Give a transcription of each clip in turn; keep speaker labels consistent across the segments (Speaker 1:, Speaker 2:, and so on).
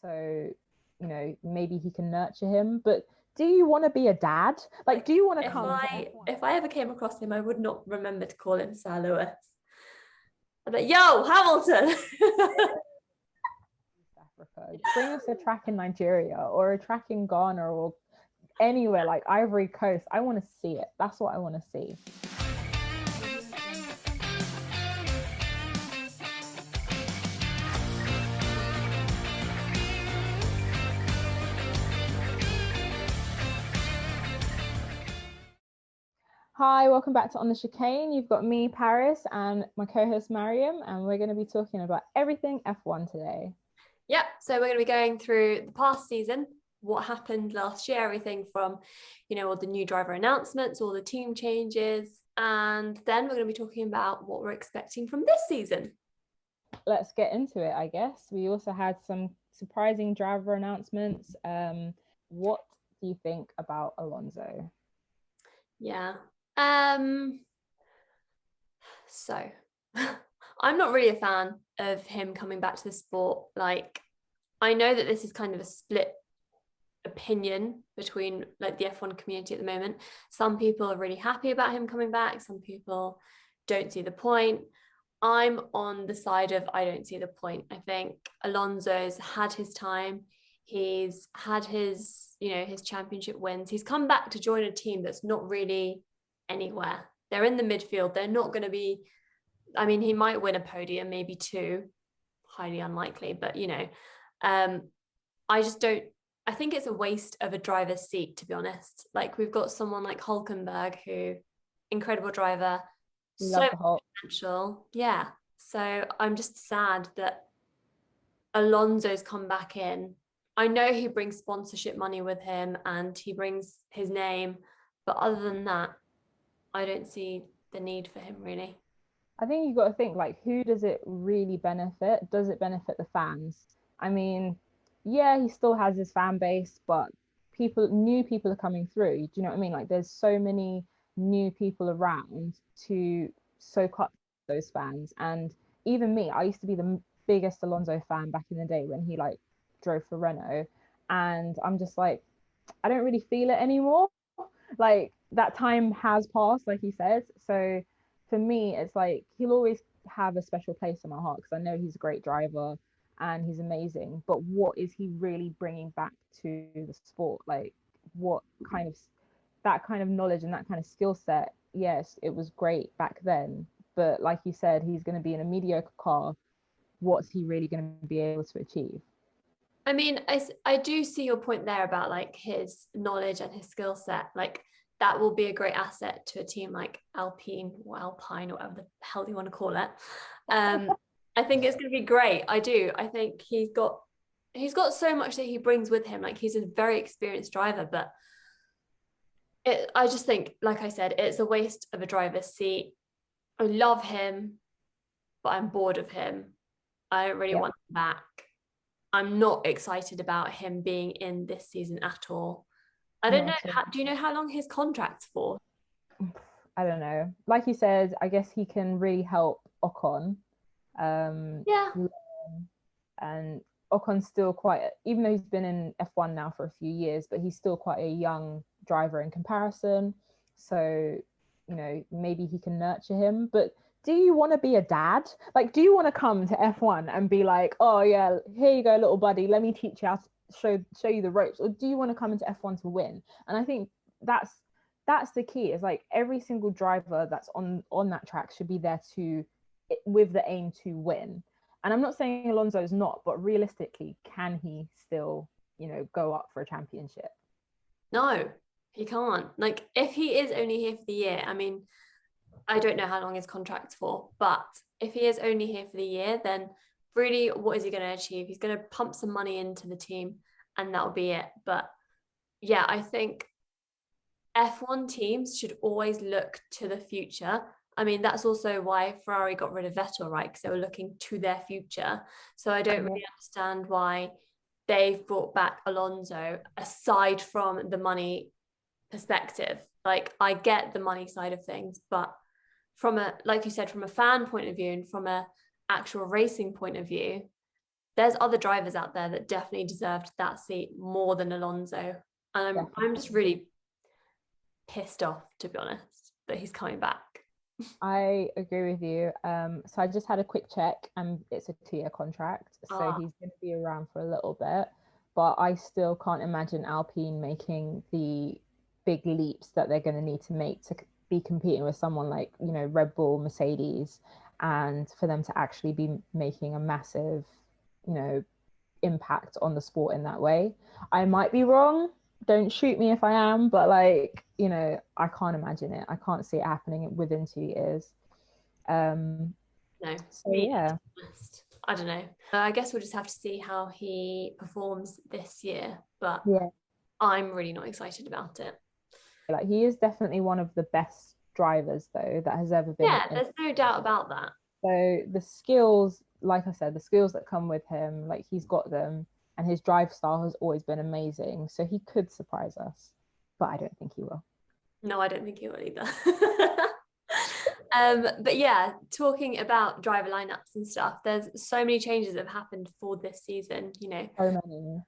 Speaker 1: So, maybe he can nurture him. But do you want to be a dad? Like, do you want to come?
Speaker 2: If I ever came across him, I would not remember to call him Sir Lewis. I'd be like, yo, Hamilton.
Speaker 1: Africa. Bring us a track in Nigeria or a track in Ghana or anywhere like Ivory Coast. I want to see it. That's what I want to see. Hi, welcome back to On the Chicane. You've got me, Paris, and my co-host Marium, and we're going to be talking about everything F1 today.
Speaker 2: Yeah, so we're going to be going through the past season, what happened last year, everything from, all the new driver announcements, all the team changes, and then we're going to be talking about what we're expecting from this season.
Speaker 1: Let's get into it, I guess. We also had some surprising driver announcements. What do you think about Alonso?
Speaker 2: Yeah. So I'm not really a fan of him coming back to the sport. Like, I know that this is kind of a split opinion between like the F1 community at the moment. Some people are really happy about him coming back. Some people don't see the point. I'm on the side of I don't see the point. I think Alonso's had his time. He's had his, his championship wins. He's come back to join a team that's not really anywhere. They're in the midfield. They're not going to be, he might win a podium, maybe two, highly unlikely, but I think it's a waste of a driver's seat, to be honest. Like, we've got someone like Hulkenberg, who, incredible driver, so potential. Yeah. So I'm just sad that Alonso's come back in. I know he brings sponsorship money with him and he brings his name, but other than that, I don't see the need for him, really.
Speaker 1: I think you've got to think, like, who does it really benefit? Does it benefit the fans? I mean, yeah, he still has his fan base, but new people are coming through. Do you know what I mean? Like, there's so many new people around to soak up those fans. And even me, I used to be the biggest Alonso fan back in the day when he like drove for Renault. And I'm just like, I don't really feel it anymore. Like, that time has passed, like he said. So for me, it's like he'll always have a special place in my heart because I know he's a great driver and he's amazing. But what is he really bringing back to the sport? Like, what kind of that kind of knowledge and that kind of skill set? Yes, it was great back then, but like you said, he's going to be in a mediocre car. What's he really going to be able to achieve?
Speaker 2: I do see your point there about like his knowledge and his skill set. Like, that will be a great asset to a team like Alpine or Alpine or whatever the hell you want to call it. I think it's going to be great. I do. I think he's got so much that he brings with him. Like, he's a very experienced driver, but I just think, like I said, it's a waste of a driver's seat. I love him, but I'm bored of him. I don't really want him back. I'm not excited about him being in this season at all. I don't know. Do you know how long his contract's for?
Speaker 1: I don't know. Like you said, I guess he can really help Ocon.
Speaker 2: Yeah.
Speaker 1: And Ocon's still even though he's been in F1 now for a few years, but he's still quite a young driver in comparison. So, maybe he can nurture him. But do you want to be a dad? Like, do you want to come to F1 and be like, oh yeah, here you go, little buddy, let me teach you how to show you the ropes? Or do you want to come into F1 to win? And I think that's the key. Is like every single driver that's on that track should be there with the aim to win. And I'm not saying Alonso is not, but realistically, can he still, go up for a championship?
Speaker 2: No, he can't. Like, if he is only here for the year, I don't know how long his contract's for, but if he is only here for the year, then really, what is he going to achieve? He's going to pump some money into the team and that'll be it. But yeah, I think F1 teams should always look to the future. That's also why Ferrari got rid of Vettel, right? Because they were looking to their future. So I don't really understand why they've brought back Alonso aside from the money perspective. Like, I get the money side of things, but from like you said, from a fan point of view and from a actual racing point of view, there's other drivers out there that definitely deserved that seat more than Alonso. And I'm just really pissed off, to be honest, that he's coming back.
Speaker 1: I agree with you. So I just had a quick check, and it's a 2-year contract, so he's going to be around for a little bit. But I still can't imagine Alpine making the big leaps that they're going to need to make to be competing with someone like, you know, Red Bull, Mercedes, and for them to actually be making a massive, you know, impact on the sport in that way. I might be wrong. Don't shoot me if I am, but like, you know, I can't imagine it. I can't see it happening within 2 years.
Speaker 2: No,
Speaker 1: so yeah,
Speaker 2: I don't know. I guess we'll just have to see how he performs this year, but
Speaker 1: yeah,
Speaker 2: I'm really not excited about it.
Speaker 1: like he is definitely one of the best drivers though that has ever been.
Speaker 2: Yeah, there's no doubt about that.
Speaker 1: So the skills, like I said, the skills that come with him, like he's got them, and his drive style has always been amazing. So he could surprise us, but I don't think he will.
Speaker 2: No, I don't think he will either. But yeah, talking about driver lineups and stuff, there's so many changes that have happened for this season, you know.
Speaker 1: So many.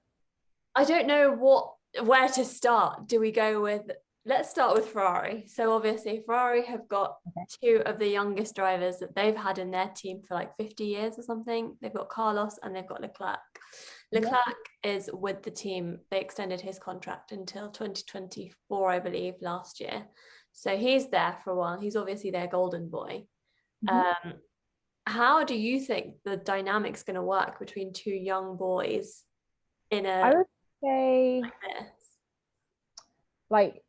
Speaker 2: I don't know where to start. Do we go with, let's start with Ferrari. So obviously Ferrari have got two of the youngest drivers that they've had in their team for like 50 years or something. They've got Carlos and they've got Leclerc. Leclerc is with the team. They extended his contract until 2024, I believe, last year. So he's there for a while. He's obviously their golden boy. How do you think the dynamic's going to work between two young boys in a,
Speaker 1: I would say,
Speaker 2: like this?
Speaker 1: Like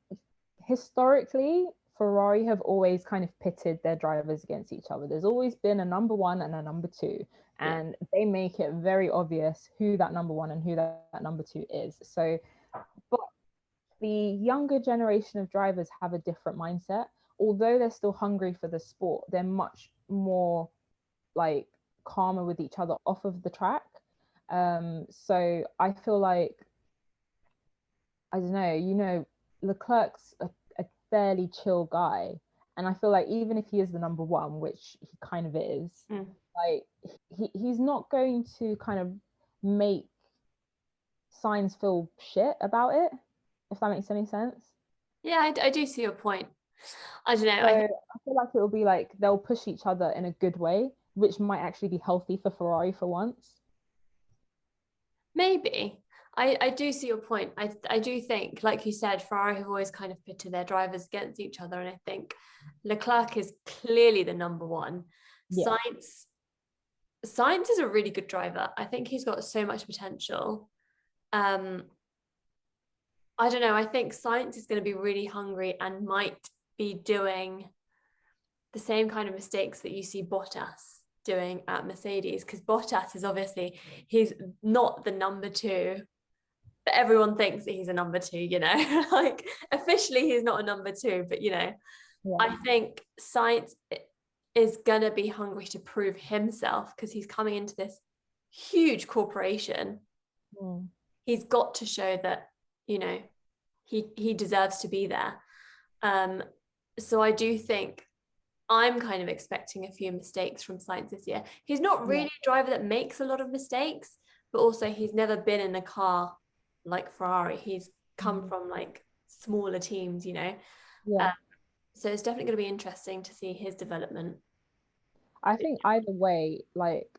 Speaker 1: historically, Ferrari have always kind of pitted their drivers against each other. There's always been a number one and a number two, and they make it very obvious who that number one and who that number two is. So, but the younger generation of drivers have a different mindset. Although they're still hungry for the sport, they're much more like calmer with each other off of the track. So I feel like, I don't know, you know, Leclerc's a fairly chill guy, and I feel like even if he is the number one, which he kind of is, like he's not going to kind of make Sainz feel shit about it, if that makes any sense.
Speaker 2: Yeah, I do see your point. I don't know.
Speaker 1: So I feel like it will be like they'll push each other in a good way, which might actually be healthy for Ferrari for once.
Speaker 2: Maybe. I do see your point. I do think, like you said, Ferrari have always kind of pitted their drivers against each other. And I think Leclerc is clearly the number one.
Speaker 1: Yeah.
Speaker 2: Sainz is a really good driver. I think he's got so much potential. I don't know. I think Sainz is going to be really hungry and might be doing the same kind of mistakes that you see Bottas doing at Mercedes, because Bottas is obviously, he's not the number two, but everyone thinks that he's a number two, you know. Like officially he's not a number two, but you know, I think Sainz is gonna be hungry to prove himself because he's coming into this huge corporation. He's got to show that, you know, he deserves to be there. So I do think I'm kind of expecting a few mistakes from Sainz this year. He's not really a driver that makes a lot of mistakes, but also he's never been in a car like Ferrari. He's come from like smaller teams, you know. So it's definitely going to be interesting to see his development.
Speaker 1: I think either way, like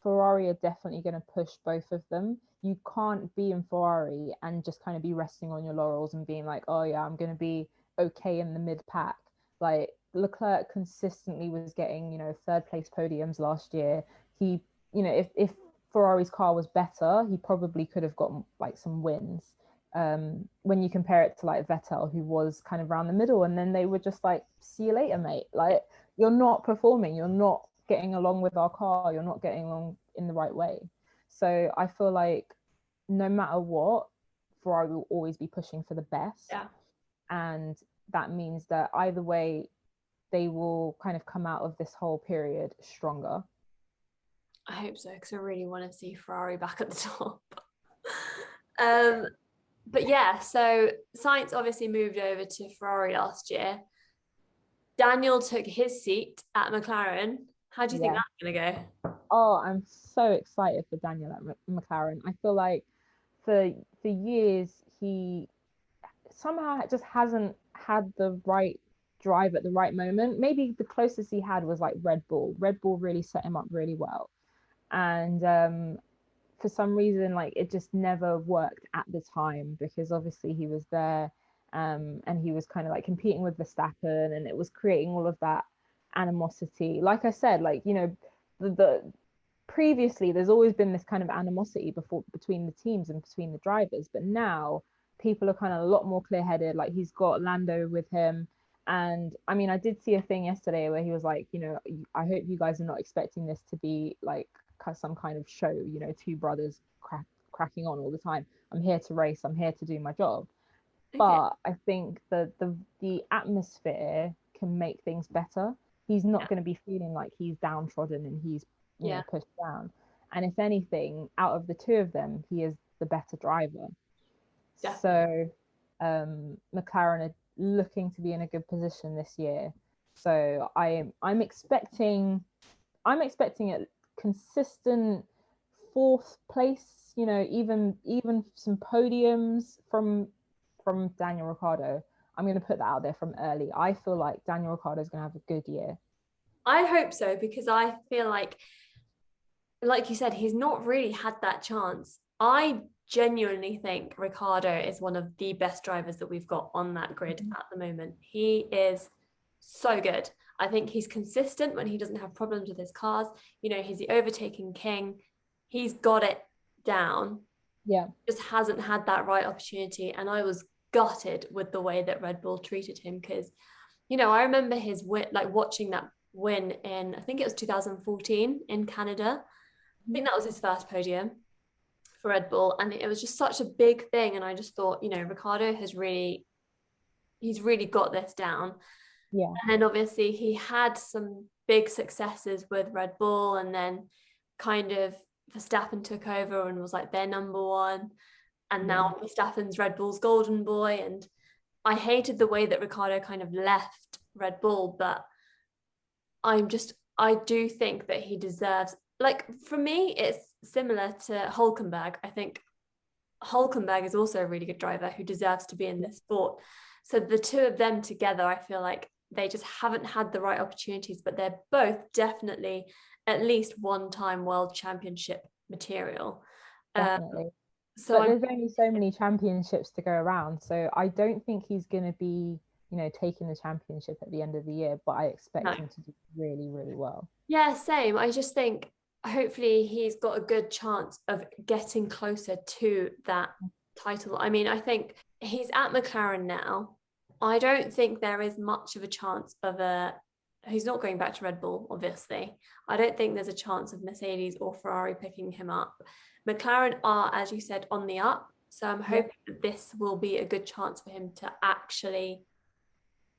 Speaker 1: Ferrari are definitely going to push both of them. You can't be in Ferrari and just kind of be resting on your laurels and being like, oh yeah, I'm going to be okay in the mid pack. Like Leclerc consistently was getting, you know, third place podiums last year. He, you know, if Ferrari's car was better, he probably could have gotten like some wins. When you compare it to like Vettel, who was kind of around the middle, and then they were just like, see you later, mate. Like you're not performing, you're not getting along with our car, you're not getting along in the right way. So I feel like no matter what, Ferrari will always be pushing for the best. And that means that either way, they will kind of come out of this whole period stronger.
Speaker 2: I hope so, because I really want to see Ferrari back at the top. But yeah, so Sainz obviously moved over to Ferrari last year. Daniel took his seat at McLaren. How do you think that's going to go?
Speaker 1: Oh, I'm so excited for Daniel at McLaren. I feel like for years he somehow just hasn't had the right drive at the right moment. Maybe the closest he had was like Red Bull. Red Bull really set him up really well. And for some reason, like it just never worked at the time because obviously he was there and he was kind of like competing with Verstappen and it was creating all of that animosity. Like I said, like, you know, the previously there's always been this kind of animosity before between the teams and between the drivers, but now people are kind of a lot more clear-headed. Like he's got Lando with him, and I mean I did see a thing yesterday where he was like, you know, I hope you guys are not expecting this to be like some kind of show, you know, two brothers cracking on all the time. I'm here to race, I'm here to do my job.
Speaker 2: Okay.
Speaker 1: But I think the atmosphere can make things better. He's not
Speaker 2: Yeah.
Speaker 1: going to be feeling like he's downtrodden and he's, you know,
Speaker 2: Yeah,
Speaker 1: pushed down. And if anything, out of the two of them, he is the better driver.
Speaker 2: definitely.
Speaker 1: So McLaren are looking to be in a good position this year. So I'm expecting a consistent fourth place, you know, even some podiums from Daniel Ricciardo. I'm going to put that out there from early. I feel like Daniel Ricciardo is going to have a good year.
Speaker 2: I hope so because I feel like you said, he's not really had that chance. I genuinely think Ricardo is one of the best drivers that we've got on that grid
Speaker 1: Mhm.
Speaker 2: at the moment. He is so good. I think he's consistent when he doesn't have problems with his cars. You know, he's the overtaking king. He's got it down.
Speaker 1: Yeah,
Speaker 2: Just hasn't had that right opportunity. And I was gutted with the way that Red Bull treated him because, you know, I remember his win, like watching that win in, I think it was 2014 in Canada. I
Speaker 1: Mhm.
Speaker 2: think that was his first podium for Red Bull, and it was just such a big thing. And I just thought, you know, Ricardo he's really got this down.
Speaker 1: yeah,
Speaker 2: And then obviously he had some big successes with Red Bull, and then kind of Verstappen took over and was like their number one. And
Speaker 1: yeah,
Speaker 2: now Verstappen's Red Bull's golden boy. And I hated the way that Ricardo kind of left Red Bull, but I do think that he deserves, like, for me, it's similar to Hulkenberg. I think Hulkenberg is also a really good driver who deserves to be in
Speaker 1: yeah,
Speaker 2: this sport. So the two of them together, I feel like they just haven't had the right opportunities, but they're both definitely at least one-time world championship material. Um,
Speaker 1: definitely.
Speaker 2: so
Speaker 1: But
Speaker 2: I'm
Speaker 1: there's only so many championships to go around, so I don't think he's going to be, you know, taking the championship at the end of the year. But I expect
Speaker 2: no,
Speaker 1: him to do really, really well.
Speaker 2: yeah, same. I just think hopefully he's got a good chance of getting closer to that title. I mean, I think he's at McLaren now. I don't think there is much of a chance of a he's not going back to Red Bull, obviously. I don't think there's a chance of Mercedes or Ferrari picking him up. McLaren are, as you said, on the up. So I'm
Speaker 1: Yeah,
Speaker 2: hoping that this will be a good chance for him to actually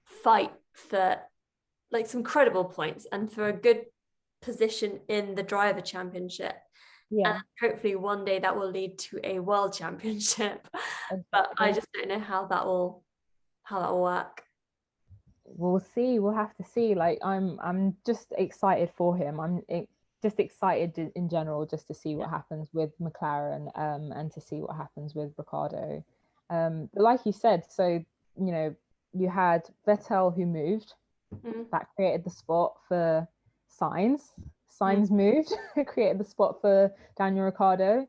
Speaker 2: fight for like some credible points and for a good position in the driver championship. And
Speaker 1: yeah,
Speaker 2: hopefully one day that will lead to a world championship. But I
Speaker 1: exactly.
Speaker 2: just don't know how that will work.
Speaker 1: We'll see. We'll have to see. Like I'm just excited for him. Just excited in general just to see what happens with McLaren and to see what happens with Ricardo. But like you said, so you know, you had Vettel who moved,
Speaker 2: Mm,
Speaker 1: that created the spot for Signs.
Speaker 2: mm.
Speaker 1: Signs moved, created the spot for Daniel Ricciardo.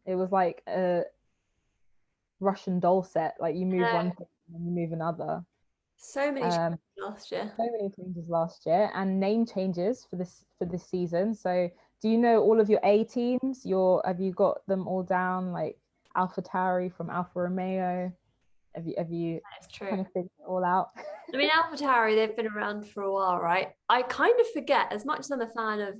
Speaker 1: It was like a Russian doll set. Like you move one thing and you move another.
Speaker 2: So many changes
Speaker 1: Um,
Speaker 2: last year.
Speaker 1: so many changes last year and name changes for this season. So do you know all of your A teams? Have you got them all down like Alpha Tauri from Alfa Romeo? Have you
Speaker 2: That's true.
Speaker 1: kind of figured it all out?
Speaker 2: I mean, AlphaTauri, they've been around for a while, right? I kind of forget, as much as I'm a fan of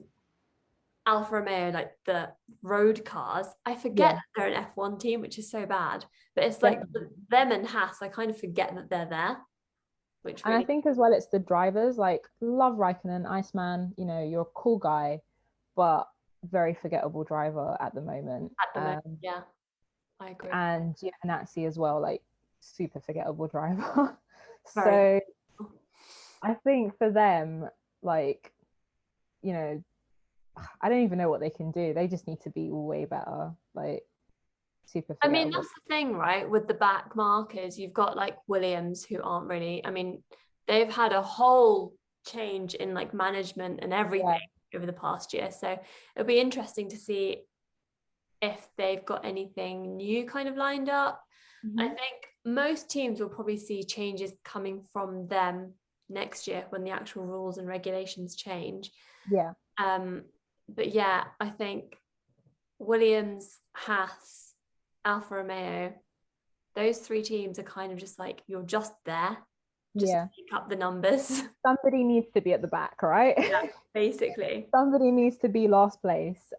Speaker 2: Alfa Romeo, like the road cars, I forget
Speaker 1: Yeah,
Speaker 2: that they're an F1 team, which is so bad. But it's like
Speaker 1: definitely.
Speaker 2: them and Haas, I kind of forget that they're there, which
Speaker 1: And I
Speaker 2: really,
Speaker 1: think as well it's the drivers, like love Raikkonen, Iceman, you know, you're a cool guy, but very forgettable driver at the moment.
Speaker 2: at the moment, yeah, I agree.
Speaker 1: And Giovinazzi as well, like super forgettable driver.
Speaker 2: Very.
Speaker 1: So I think for them, like, you know, I don't even know what they can do. They just need to be way better, like super
Speaker 2: I mean,
Speaker 1: forgettable.
Speaker 2: that's the thing, right? With the back markers, you've got like Williams, who aren't really, I mean, they've had a whole change in like management and everything
Speaker 1: Yeah.
Speaker 2: over the past year. So it'll be interesting to see if they've got anything new kind of lined up. I
Speaker 1: Mhm.
Speaker 2: think most teams will probably see changes coming from them next year when the actual rules and regulations change.
Speaker 1: Yeah.
Speaker 2: Um, but yeah, I think Williams, Haas, Alfa Romeo, those three teams are kind of just like, you're just there, just
Speaker 1: Yeah.
Speaker 2: pick up the numbers.
Speaker 1: Somebody needs to be at the back, right?
Speaker 2: Yeah, basically.
Speaker 1: Somebody needs to be last place.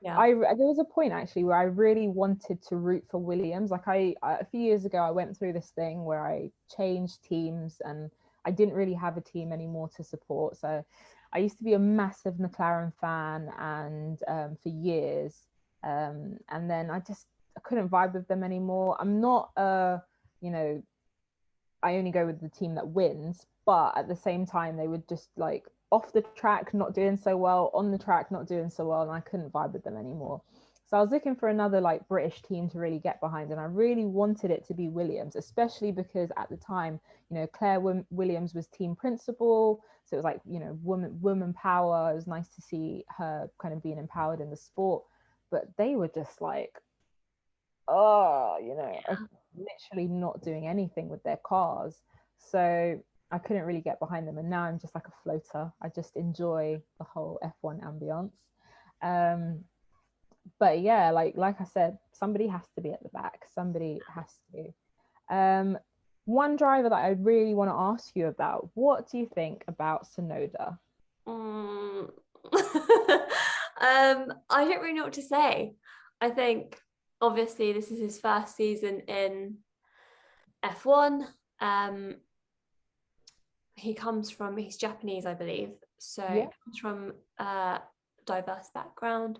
Speaker 2: Yeah.
Speaker 1: I there was a point actually where I really wanted to root for Williams. Like a few years ago, I went through this thing where I changed teams and I didn't really have a team anymore to support. So I used to be a massive McLaren fan, and for years, and then I couldn't vibe with them anymore. I'm not you know, I only go with the team that wins, but at the same time, they would just like off the track not doing so well, on the track not doing so well, and I couldn't vibe with them anymore. So I was looking for another like British team to really get behind, and I really wanted it to be Williams, especially because at the time, Claire Williams was team principal, so it was like woman power. It was nice to see her kind of being empowered in the sport, but they were just like, oh, literally not doing anything with their cars. So I couldn't really get behind them. And now I'm just like a floater. I just enjoy the whole F1 ambience. Um, but yeah, like I said, somebody has to be at the back. Somebody has to. One driver that I really want to ask you about, what do you think about Sonoda?
Speaker 2: Mm. I don't really know what to say. I think obviously this is his first season in F1. Um, he's Japanese, I believe. So
Speaker 1: Yeah.
Speaker 2: he comes from a diverse background.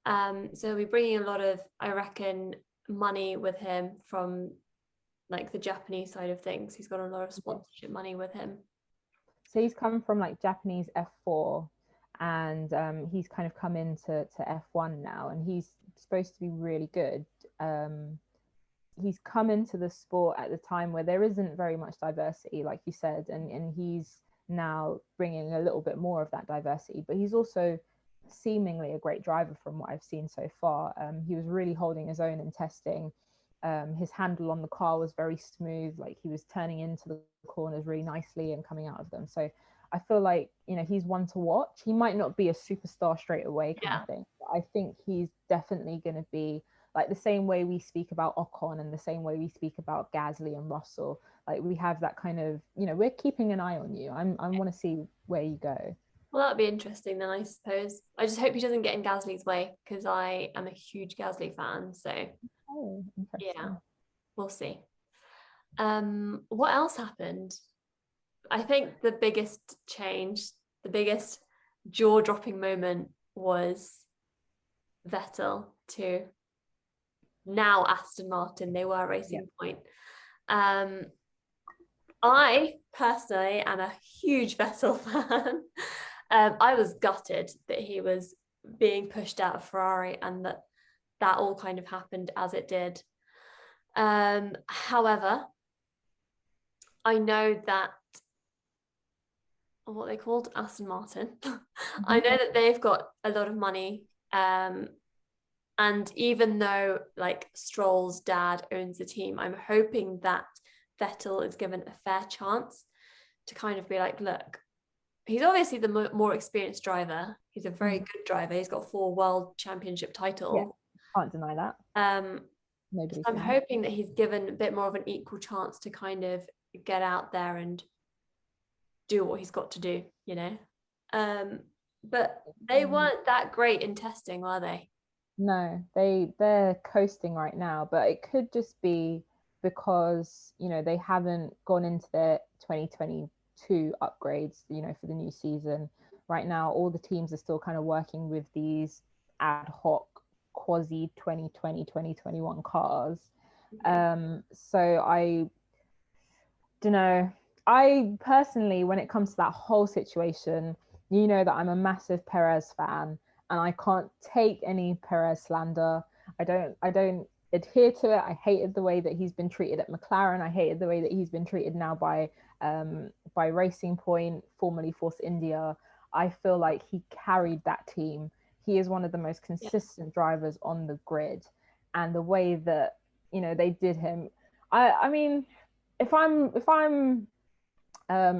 Speaker 2: So we're bringing a lot of, I reckon, money with him from like the Japanese side of things. He's got a lot of
Speaker 1: Yeah.
Speaker 2: sponsorship money with him.
Speaker 1: So he's come from like Japanese F4, and he's kind of come into F1 now, and he's supposed to be really good. Um, he's come into the sport at the time where there isn't very much diversity, like you said, and he's now bringing a little bit more of that diversity. But he's also seemingly a great driver from what I've seen so far. He was really holding his own in testing. His handle on the car was very smooth, like he was turning into the corners really nicely and coming out of them. So I feel like he's one to watch. He might not be a superstar straight away kind
Speaker 2: Yeah.
Speaker 1: of thing, but I think he's definitely going to be like the same way we speak about Ocon and the same way we speak about Gasly and Russell. Like we have that kind of, we're keeping an eye on you. I want to see where you go.
Speaker 2: Well, that'd be interesting then, I suppose. I just hope he doesn't get in Gasly's way because I am a huge Gasly fan. So
Speaker 1: Oh,
Speaker 2: yeah,
Speaker 1: interesting.
Speaker 2: we'll see. What else happened? I think the biggest change, the biggest jaw-dropping moment was Vettel to now Aston Martin. They were
Speaker 1: Yeah.
Speaker 2: Racing Point. Um, I personally am a huge Vettel fan. I was gutted that he was being pushed out of Ferrari and that all kind of happened as it did. However, I know that what they called Aston Martin. I
Speaker 1: Mhm.
Speaker 2: know that they've got a lot of money. And even though like Stroll's dad owns the team, I'm hoping that Vettel is given a fair chance to kind of be like, look, he's obviously the more experienced driver. He's a very good driver. He's got 4 world championship
Speaker 1: Yeah,
Speaker 2: titles.
Speaker 1: can't deny that.
Speaker 2: Um, so
Speaker 1: Nobody's
Speaker 2: I'm
Speaker 1: saying that.
Speaker 2: hoping that he's given a bit more of an equal chance to kind of get out there and do what he's got to do, you know. But they weren't that great in testing, were they?
Speaker 1: No, they're coasting right now, but it could just be because, they haven't gone into their 2022 upgrades, for the new season. Right now, all the teams are still kind of working with these ad hoc quasi 2020, 2021 cars. So I don't know. I personally, when it comes to that whole situation, you know that I'm a massive Perez fan, and I can't take any Perez slander. I don't adhere to it. I hated the way that he's been treated at McLaren. I hated the way that he's been treated now by Racing Point, formerly Force India. I feel like he carried that team. He is one of the most consistent drivers on the grid, and the way that they did him. I mean, if I'm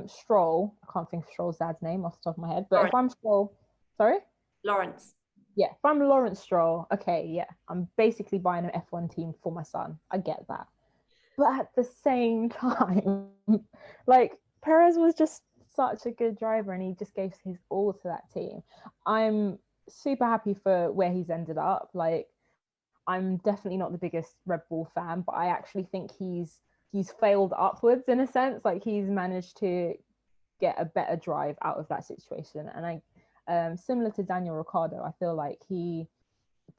Speaker 1: Stroll, I can't think of Stroll's dad's name off the top of my head, but
Speaker 2: Lawrence.
Speaker 1: if I'm Stroll, sorry,
Speaker 2: Lawrence.
Speaker 1: yeah, if I'm Lawrence Stroll, okay, yeah, I'm basically buying an F1 team for my son. I get that, but at the same time, like Perez was just such a good driver, and he just gave his all to that team. I'm super happy for where he's ended up. Like, I'm definitely not the biggest Red Bull fan, but I actually think he's failed upwards in a sense. Like, he's managed to get a better drive out of that situation. And similar to Daniel Ricciardo, I feel like he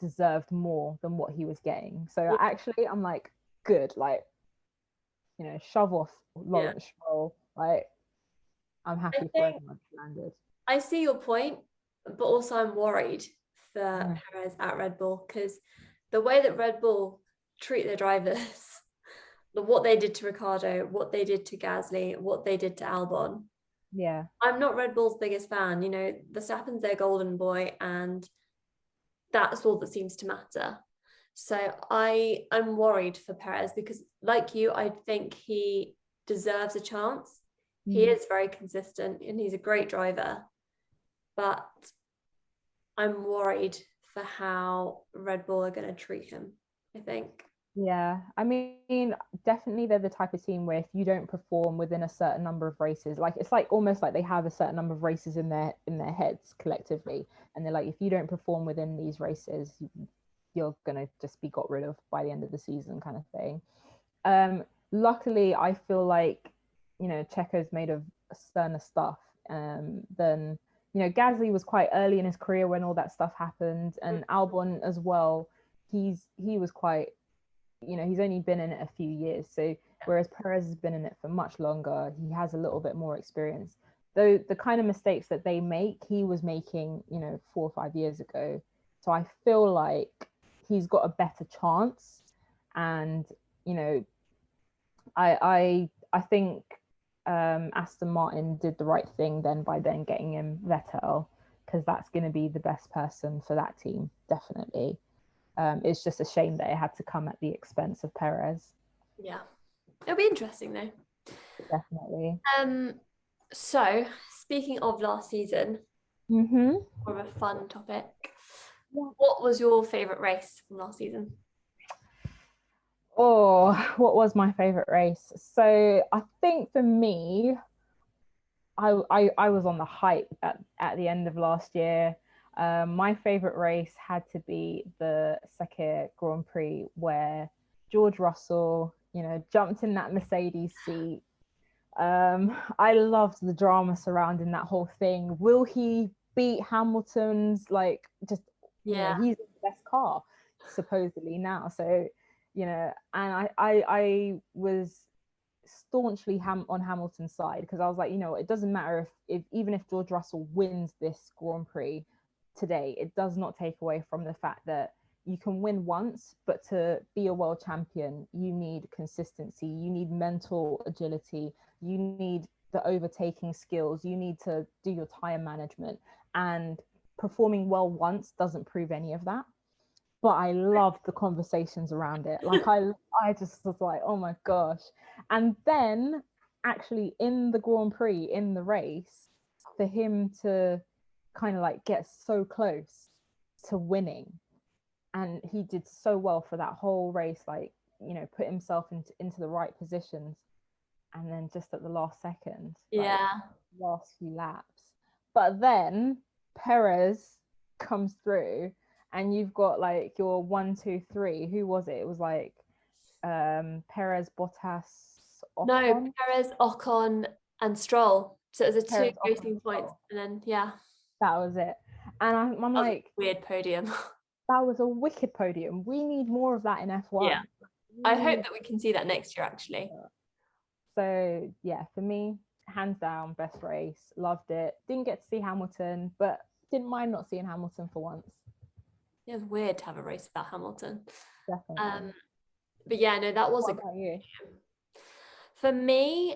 Speaker 1: deserved more than what he was getting. So actually, I'm like, good. Like, shove off Lawrence Stroll. Like, I'm happy for everyone landed.
Speaker 2: I see your point, but also I'm worried for Perez at Red Bull, because the way that Red Bull treat their drivers, what they did to Ricciardo, what they did to Gasly, what they did to Albon.
Speaker 1: Yeah.
Speaker 2: I'm not Red Bull's biggest fan. Verstappen's their golden boy, and that's all that seems to matter. So I'm worried for Perez, because, like you, I think he deserves a chance. He is very consistent and he's a great driver, but I'm worried for how Red Bull are going to treat him, I think.
Speaker 1: Yeah, I mean, definitely they're the type of team where if you don't perform within a certain number of races, like it's like almost like they have a certain number of races in their heads collectively, and they're like, if you don't perform within these races, you're gonna just be got rid of by the end of the season, kind of thing. Luckily, I feel like Checo's made of sterner stuff than Gasly was quite early in his career when all that stuff happened, and Albon as well. He was quite he's only been in it a few years. So whereas Perez has been in it for much longer, he has a little bit more experience. Though the kind of mistakes that they make, he was making, 4 or 5 years ago. So I feel like he's got a better chance. And, I think Aston Martin did the right thing then by then getting him Vettel, because that's going to be the best person for that team, definitely. It's just a shame that it had to come at the expense of Perez.
Speaker 2: Yeah, it'll be interesting though.
Speaker 1: Definitely.
Speaker 2: So speaking of last season, more of a fun topic. Yeah. What was your favorite race from last season?
Speaker 1: Oh, what was my favorite race? So I think for me, I was on the hype at the end of last year. My favorite race had to be the Sakir Grand Prix, where George Russell, jumped in that Mercedes seat. I loved the drama surrounding that whole thing. Will he beat Hamilton's, he's the best car supposedly now. So, and I was staunchly on Hamilton's side, because I was like, it doesn't matter if even if George Russell wins this Grand Prix today, it does not take away from the fact that you can win once, but to be a world champion, you need consistency, you need mental agility, you need the overtaking skills, you need to do your tire management, and performing well once doesn't prove any of that. But I loved the conversations around it. Like, I just was like, oh my gosh. And then actually in the Grand Prix, in the race, for him to kind of like get so close to winning, and he did so well for that whole race, like, put himself into the right positions, and then just at the last second, last few laps. But then Perez comes through, and you've got like your 1, 2, 3. Who was it? It was like Perez, Bottas, Ocon.
Speaker 2: No, Perez, Ocon, and Stroll. So it was a Perez, 2 racing points, and then
Speaker 1: that was it. And I'm like,
Speaker 2: weird podium.
Speaker 1: That was a wicked podium. We need more of that in F1.
Speaker 2: Yeah, I hope that we can see that next year, actually.
Speaker 1: So yeah, for me, hands down, best race. Loved it. Didn't get to see Hamilton, but didn't mind not seeing Hamilton for once.
Speaker 2: It was weird to have a race without Hamilton.
Speaker 1: Definitely.
Speaker 2: But yeah, no, that was
Speaker 1: What about you?
Speaker 2: For me,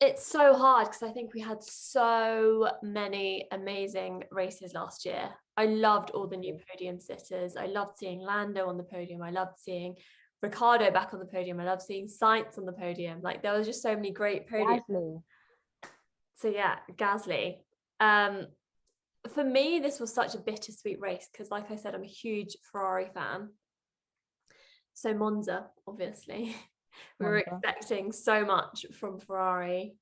Speaker 2: it's so hard because I think we had so many amazing races last year. I loved all the new podium sitters. I loved seeing Lando on the podium. I loved seeing Ricardo back on the podium. I loved seeing Sainz on the podium. Like there was just so many great podiums.
Speaker 1: Gasly.
Speaker 2: So yeah, Gasly. For me, this was such a bittersweet race because, like I said, I'm a huge Ferrari fan. So Monza, obviously, we were expecting so much from Ferrari,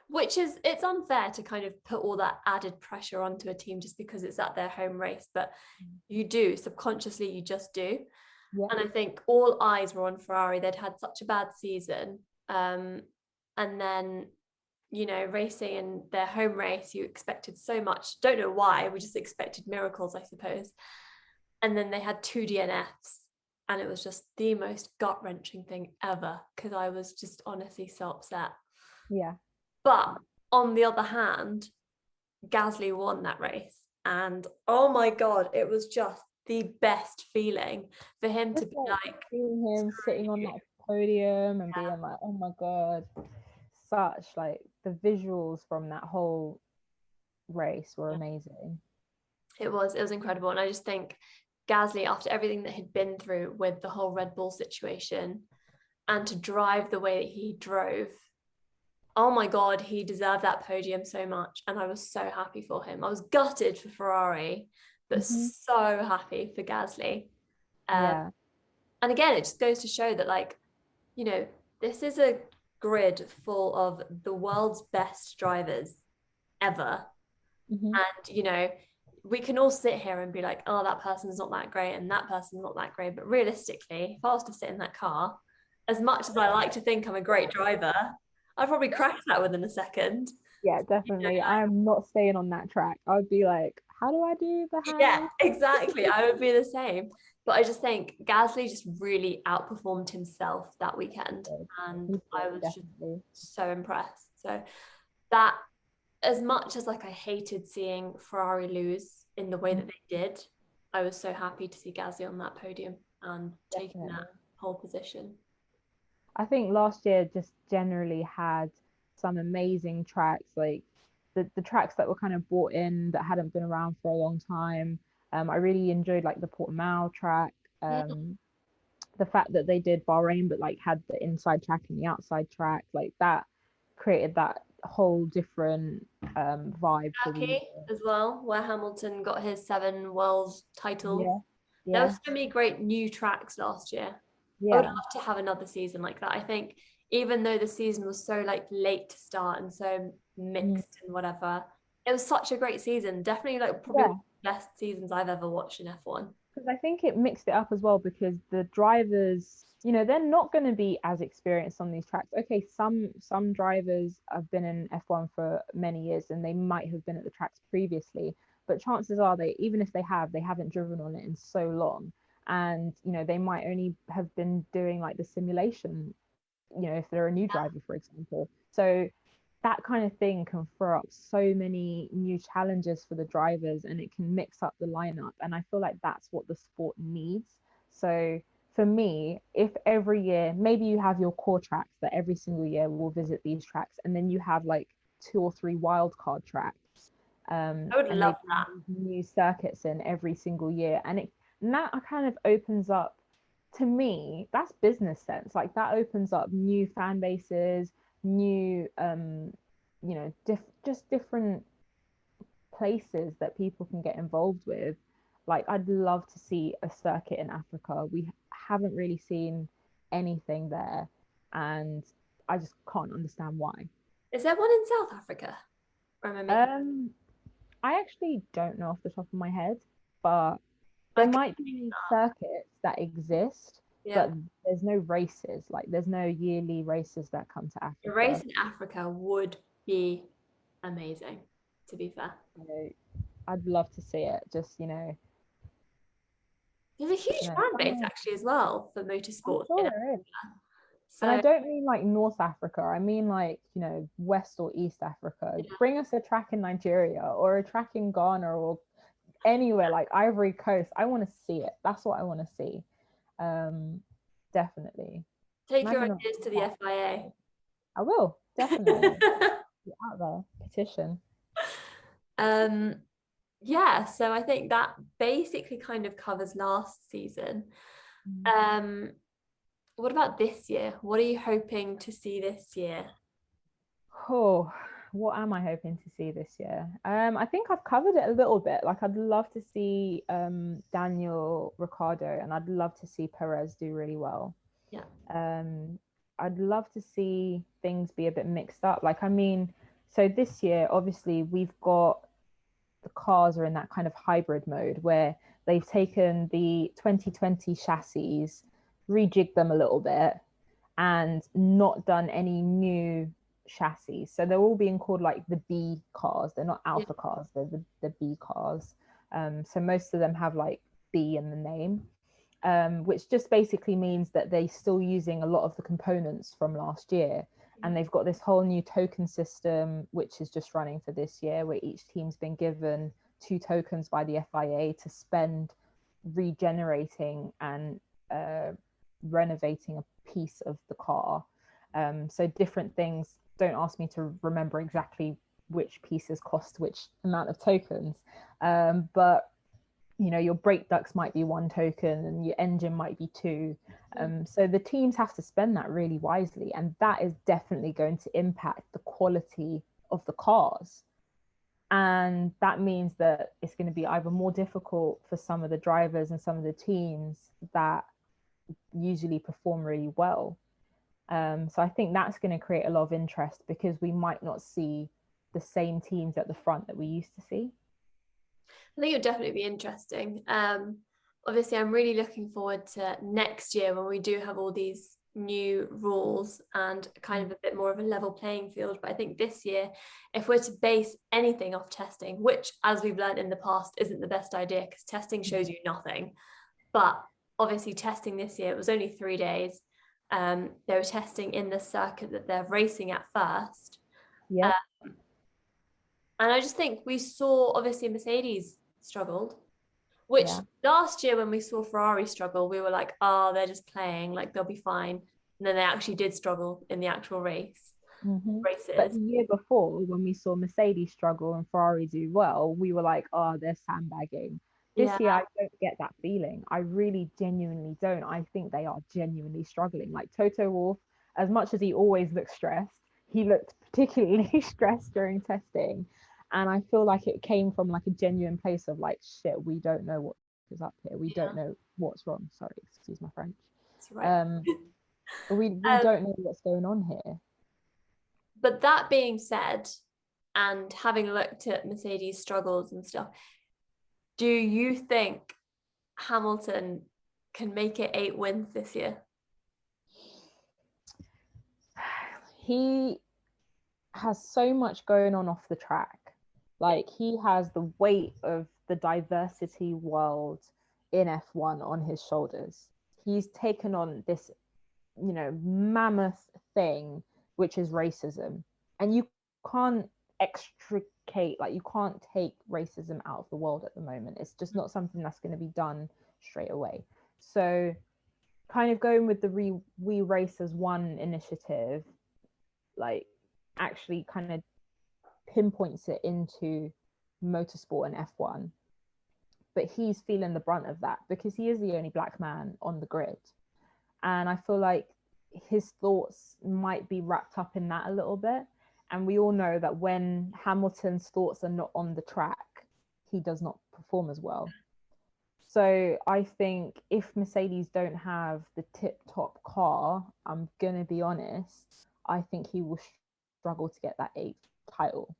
Speaker 2: which is, it's unfair to kind of put all that added pressure onto a team just because it's at their home race, but you do subconsciously, you just do. Yeah. And I think all eyes were on Ferrari. They'd had such a bad season, and then, you know, racing in their home race, you expected so much. Don't know why, we just expected miracles, I suppose. And then they had 2 DNFs, and it was just the most gut-wrenching thing ever because I was just honestly so upset.
Speaker 1: Yeah.
Speaker 2: But on the other hand, Gasly won that race, and oh my God, it was just the best feeling for him just to be like
Speaker 1: seeing him sitting on that podium and being like, oh my God, such like the visuals from that whole race were amazing.
Speaker 2: It was incredible. And I just think Gasly, after everything that he'd been through with the whole Red Bull situation and to drive the way that he drove, oh my God, he deserved that podium so much. And I was so happy for him. I was gutted for Ferrari, but so happy for Gasly. And again, it just goes to show that, like, you know, this is a grid full of the world's best drivers ever. And, you know, we can all sit here and be like, oh, that person's not that great and that person's not that great. But realistically, if I was to sit in that car, as much as I like to think I'm a great driver, I'd probably crash that within a second.
Speaker 1: Yeah, definitely. You know? I'm not staying on that track. I would be like, how do I do the hand?
Speaker 2: Yeah, exactly. I would be the same. But I just think Gasly just really outperformed himself that weekend. And I was just so impressed. So that, as much as like I hated seeing Ferrari lose in the way that they did, I was so happy to see Gasly on that podium and taking that pole position.
Speaker 1: I think last year just generally had some amazing tracks, like the tracks that were kind of brought in that hadn't been around for a long time. I really enjoyed like the Portimao track. The fact that they did Bahrain but like had the inside track and the outside track, like that created that whole different vibe for
Speaker 2: Turkey as well, where Hamilton got his 7 world titles.
Speaker 1: Yeah.
Speaker 2: There were so many great new tracks last year. I would love to have another season like that. I think even though the season was so like late to start and so mixed and whatever, it was such a great season. Definitely like probably the best seasons I've ever watched in F1.
Speaker 1: Because I think it mixed it up as well, because the drivers, you know, they're not going to be as experienced on these tracks. Okay, some drivers have been in F1 for many years and they might have been at the tracks previously, but chances are they, even if they haven't driven on it in so long. And, you know, they might only have been doing like the simulation, you know, if they're a new driver, for example. So that kind of thing can throw up so many new challenges for the drivers, and it can mix up the lineup. And I feel like that's what the sport needs. So for me, if every year, maybe you have your core tracks that every single year will visit these tracks, and then you have like 2 or 3 wildcard tracks.
Speaker 2: I would love that.
Speaker 1: New circuits in every single year. And that kind of opens up, to me, that's business sense. Like that opens up new fan bases, new you know, just different places that people can get involved with. Like I'd love to see a circuit in Africa. We haven't really seen anything there, and I just can't understand why.
Speaker 2: Is there one in South Africa?
Speaker 1: I actually don't know off the top of my head, but there might be circuits that exist, but there's no races. Like there's no yearly races that come to Africa.
Speaker 2: A race in Africa would be amazing, to be fair.
Speaker 1: You know, I'd love to see it. Just, you know,
Speaker 2: there's a huge fan base actually as well for motorsport.
Speaker 1: Sure there is. And I
Speaker 2: So
Speaker 1: don't mean like North Africa. I mean like, West or East Africa.
Speaker 2: yeah.
Speaker 1: Bring us a track in Nigeria or a track in Ghana or anywhere like Ivory Coast. I want to see it. That's what I want to see. Definitely.
Speaker 2: Take your
Speaker 1: Imagine a
Speaker 2: ideas to the FIA.
Speaker 1: I will, definitely. Get out there. Petition.
Speaker 2: um, yeah, so I think that basically kind of covers last season.
Speaker 1: Mm.
Speaker 2: What about this year? What are you hoping to see this year?
Speaker 1: Oh, what am I hoping to see this year? I think I've covered it a little bit. Like I'd love to see Daniel Ricciardo and I'd love to see Perez do really well.
Speaker 2: Yeah.
Speaker 1: I'd love to see things be a bit mixed up. Like, I mean, so this year, obviously, we've got the cars are in that kind of hybrid mode where they've taken the 2020 chassis, rejigged them a little bit, and not done any new chassis. So they're all being called like the B cars. They're not alpha cars, they're the B cars. So most of them have like B in the name. Which just basically means that they're still using a lot of the components from last year. And they've got this whole new token system, which is just running for this year, where each team's been given 2 tokens by the FIA to spend regenerating and renovating a piece of the car. So different things, don't ask me to remember exactly which pieces cost which amount of tokens. But your brake ducts might be 1 token and your engine might be 2. So the teams have to spend that really wisely, and that is definitely going to impact the quality of the cars. And that means that it's going to be either more difficult for some of the drivers and some of the teams that usually perform really well. So I think that's going to create a lot of interest because we might not see the same teams at the front that we used to see.
Speaker 2: I think it'll definitely be interesting. Obviously, I'm really looking forward to next year when we do have all these new rules and kind of a bit more of a level playing field. But I think this year, if we're to base anything off testing, which, as we've learned in the past, isn't the best idea because testing shows you nothing. But obviously, testing this year, it was only 3 days. They were testing in the circuit that they're racing at first.
Speaker 1: Yeah.
Speaker 2: And I just think we saw, obviously, Mercedes struggled, which last year when we saw Ferrari struggle, we were like, oh, they're just playing, like they'll be fine. And then they actually did struggle in the actual races.
Speaker 1: But the year before, when we saw Mercedes struggle and Ferrari do well, we were like, oh, they're sandbagging. This year, I don't get that feeling. I really genuinely don't. I think they are genuinely struggling. Like Toto Wolff, as much as he always looks stressed, he looked particularly stressed during testing. And I feel like it came from like a genuine place of like, shit, we don't know what is up here. We don't know what's wrong. Sorry, excuse my French.
Speaker 2: That's right.
Speaker 1: We don't know what's going on here.
Speaker 2: But that being said, and having looked at Mercedes' struggles and stuff, do you think Hamilton can make it 8 wins this year?
Speaker 1: He has so much going on off the track. Like he has the weight of the diversity world in F1 on his shoulders. He's taken on this, mammoth thing, which is racism. And you can't extricate, like you can't take racism out of the world at the moment. It's just not something that's going to be done straight away. So kind of going with the We Race as One initiative, like actually kind of pinpoints it into motorsport and F1. But he's feeling the brunt of that because he is the only black man on the grid. And I feel like his thoughts might be wrapped up in that a little bit. And we all know that when Hamilton's thoughts are not on the track, he does not perform as well. So I think if Mercedes don't have the tip-top car, I'm going to be honest, I think he will struggle to get that 8th title.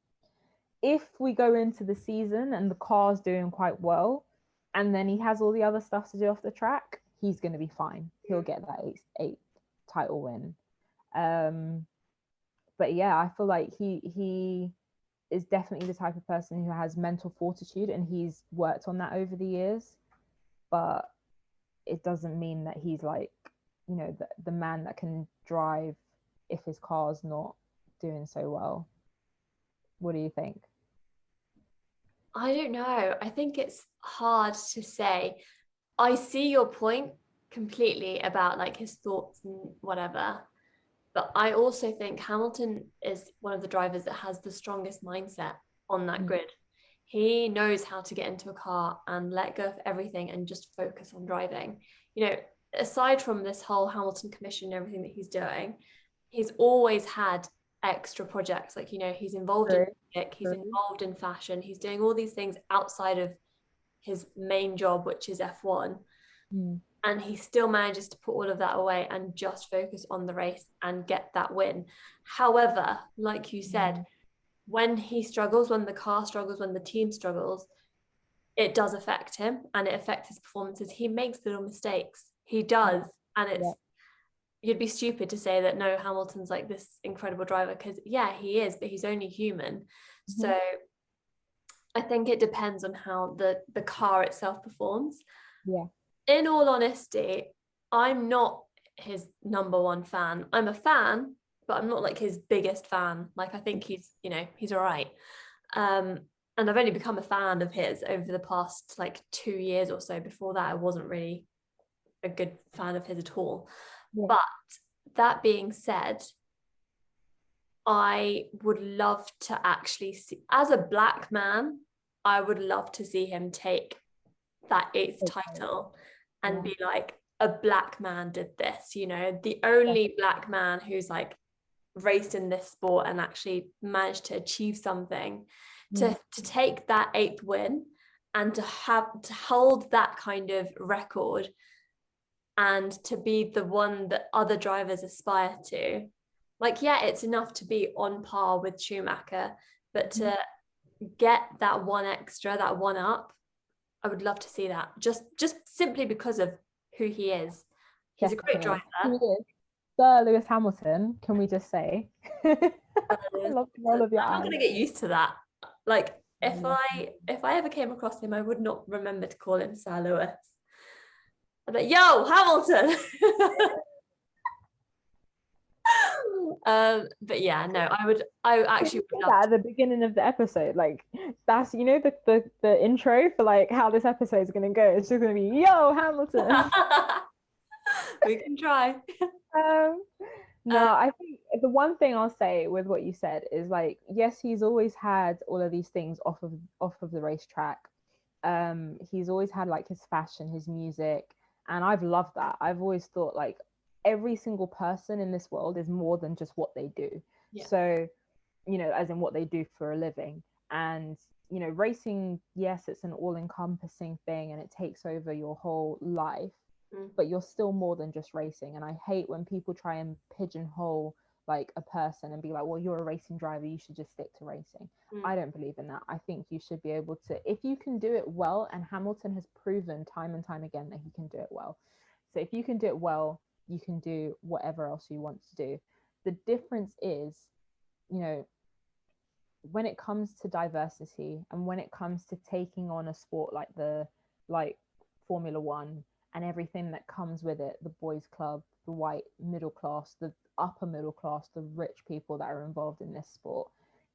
Speaker 1: If we go into the season and the car's doing quite well, and then he has all the other stuff to do off the track, he's going to be fine. He'll get that 8th title win. But yeah, I feel like he is definitely the type of person who has mental fortitude, and he's worked on that over the years. But it doesn't mean that he's like you know, the man that can drive if his car's not doing so well? What do you think?
Speaker 2: I don't know. I think it's hard to say. I see your point completely about like his thoughts and whatever. But I also think Hamilton is one of the drivers that has the strongest mindset on that
Speaker 1: Mm.
Speaker 2: grid. He knows how to get into a car and let go of everything and just focus on driving. You know, aside from this whole Hamilton commission and everything that he's doing, he's always had extra projects. Like, you know, he's involved in
Speaker 1: True,
Speaker 2: music, he's
Speaker 1: true.
Speaker 2: involved in fashion, he's doing all these things outside of his main job, which is F1.
Speaker 1: Mm.
Speaker 2: And he still manages to put all of that away and just focus on the race and get that win. However, like you said,
Speaker 1: Mm.
Speaker 2: when he struggles, when the car struggles, when the team struggles, it does affect him and it affects his performances. He makes little mistakes. He does. And it's,
Speaker 1: Yeah.
Speaker 2: you'd be stupid to say that no, Hamilton's like this incredible driver, because yeah, he is, but he's only human.
Speaker 1: Mm-hmm.
Speaker 2: So I think it depends on how the car itself performs.
Speaker 1: Yeah.
Speaker 2: In all honesty, I'm not his number one fan. I'm a fan, but I'm not like his biggest fan. Like, I think he's, you know, he's all right. Um, and I've only become a fan of his over the past like 2 years or so. Before that, I wasn't really a good fan of his at all.
Speaker 1: Yeah.
Speaker 2: But that being said, I would love to actually see, as a black man, I would love to see him take that eighth
Speaker 1: Okay.
Speaker 2: title and
Speaker 1: Yeah.
Speaker 2: be like, a black man did this, you know, the only black man who's like raced in this sport and actually managed to achieve something,
Speaker 1: Mm.
Speaker 2: to take that eighth win and to hold that kind of record and to be the one that other drivers aspire to. Like, yeah, it's enough to be on par with Schumacher, but to get that one extra, that one up, I would love to see that. Just simply because of who he is. He's a great
Speaker 1: Definitely.
Speaker 2: driver.
Speaker 1: He is. Sir Lewis Hamilton, can we just say? I love the roll of your
Speaker 2: I'm not
Speaker 1: eyes.
Speaker 2: gonna get used to that. Like, if
Speaker 1: Yeah.
Speaker 2: I ever came across him, I would not remember to call him Sir Lewis. I'd be like, yo, Hamilton. But yeah, no, I
Speaker 1: Can
Speaker 2: actually
Speaker 1: you
Speaker 2: would
Speaker 1: say
Speaker 2: love
Speaker 1: that
Speaker 2: to.
Speaker 1: at the beginning of the episode? Like that's you know the intro for like how this episode is gonna go. It's just gonna be yo Hamilton.
Speaker 2: We can try.
Speaker 1: Um, no,
Speaker 2: Um,
Speaker 1: I think the one thing I'll say with what you said is like, yes, he's always had all of these things off of the racetrack. He's always had like his fashion, his music, and I've loved that. I've always thought like every single person in this world is more than just what they do.
Speaker 2: yeah.
Speaker 1: So, you know, as in what they do for a living. And, you know, racing, yes, it's an all-encompassing thing and it takes over your whole life,
Speaker 2: Mm.
Speaker 1: but you're still more than just racing. And I hate when people try and pigeonhole like a person and be like, well, you're a racing driver, you should just stick to racing.
Speaker 2: Mm.
Speaker 1: I don't believe in that. I think you should be able to, if you can do it well, and Hamilton has proven time and time again that he can do it well. So if you can do it well, you can do whatever else you want to do. The difference is, you know, when it comes to diversity and when it comes to taking on a sport like like Formula One and everything that comes with it, the boys club, the white middle class, the upper middle class, the rich people that are involved in this sport,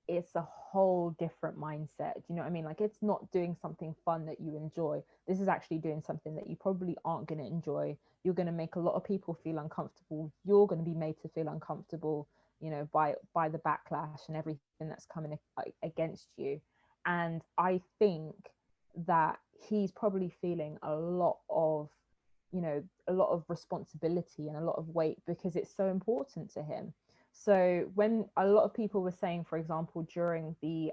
Speaker 1: it's a whole different mindset. Do you know what I mean? Like it's not doing something fun that you enjoy. This is actually doing something that you probably aren't going to enjoy. You're going to make a lot of people feel uncomfortable. You're going to be made to feel uncomfortable, you know, by the backlash and everything that's coming against you. And I think that he's probably feeling a lot of, you know, a lot of responsibility and a lot of weight because it's so important to him. So when a lot of people were saying, for example, during the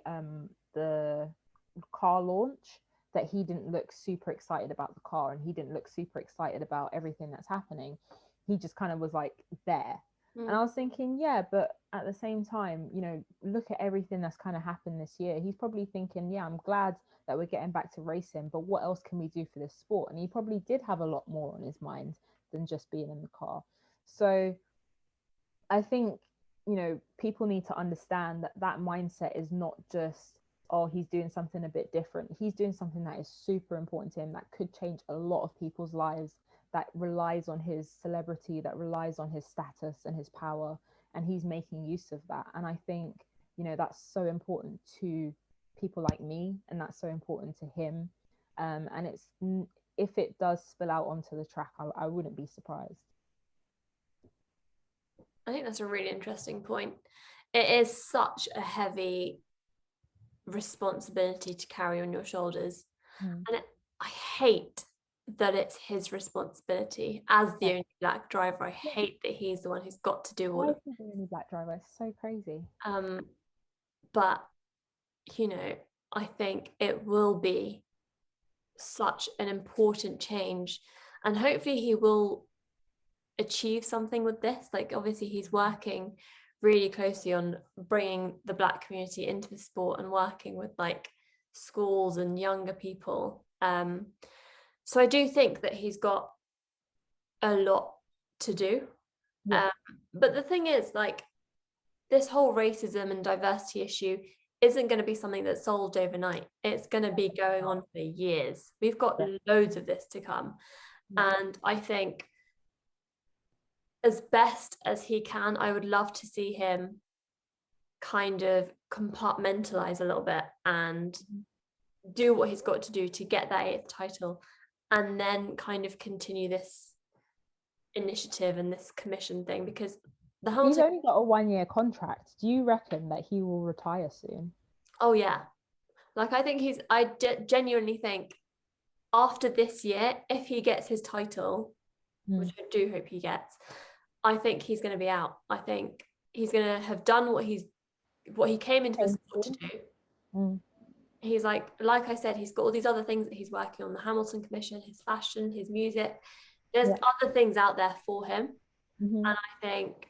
Speaker 1: car launch, that he didn't look super excited about the car and he didn't look super excited about everything that's happening, he just kind of was like there. And I
Speaker 2: Mm.
Speaker 1: was thinking, yeah, but at the same time, you know, look at everything that's kind of happened this year. He's probably thinking, yeah, I'm glad that we're getting back to racing, but what else can we do for this sport? And he probably did have a lot more on his mind than just being in the car. So I think, you know, people need to understand that that mindset is not just oh, he's doing something a bit different. He's doing something that is super important to him, that could change a lot of people's lives, that relies on his celebrity, that relies on his status and his power, and he's making use of that. And I think, that's so important to people like me, and that's so important to him. And if it does spill out onto the track, I wouldn't be surprised.
Speaker 2: I think that's a really interesting point. It is such a heavy responsibility to carry on your shoulders.
Speaker 1: Mm.
Speaker 2: And I hate that it's his responsibility as the
Speaker 1: Yeah.
Speaker 2: only black driver. I hate that he's the one who's got to do all
Speaker 1: Why
Speaker 2: of
Speaker 1: is he the only black driver? It's so crazy.
Speaker 2: it. But I think it will be such an important change, and hopefully he will achieve something with this. Like, obviously he's working really closely on bringing the black community into the sport and working with like schools and younger people. So I do think that he's got a lot to do.
Speaker 1: Yeah.
Speaker 2: But the thing is, like, this whole racism and diversity issue isn't going to be something that's solved overnight. It's going to be going on for years. We've got loads of this to come. And I think, as best as he can, I would love to see him kind of compartmentalize a little bit and do what he's got to do to get that 8th title, and then kind of continue this initiative and this commission thing, because
Speaker 1: he's only got a 1-year contract. Do you reckon that he will retire soon?
Speaker 2: Oh yeah, like I think I genuinely think after this year, if he gets his title, which I do hope he gets, I think he's going to be out. I think he's going to have done what he came into the sport to do. He's like I said, he's got all these other things that he's working on: the Hamilton Commission, his fashion, his music. There's other things out there for him. And I think,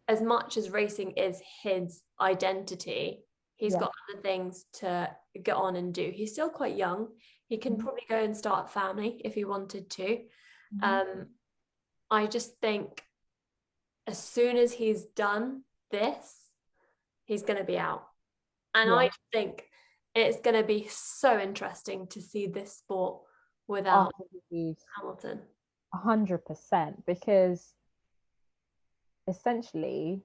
Speaker 2: as much as racing is his identity, he's got other things to get on and do. He's still quite young. He can probably go and start a family if he wanted to. I just think as soon as he's done this, he's going to be out. And I think it's going to be so interesting to see this sport without Hamilton.
Speaker 1: 100%, because essentially,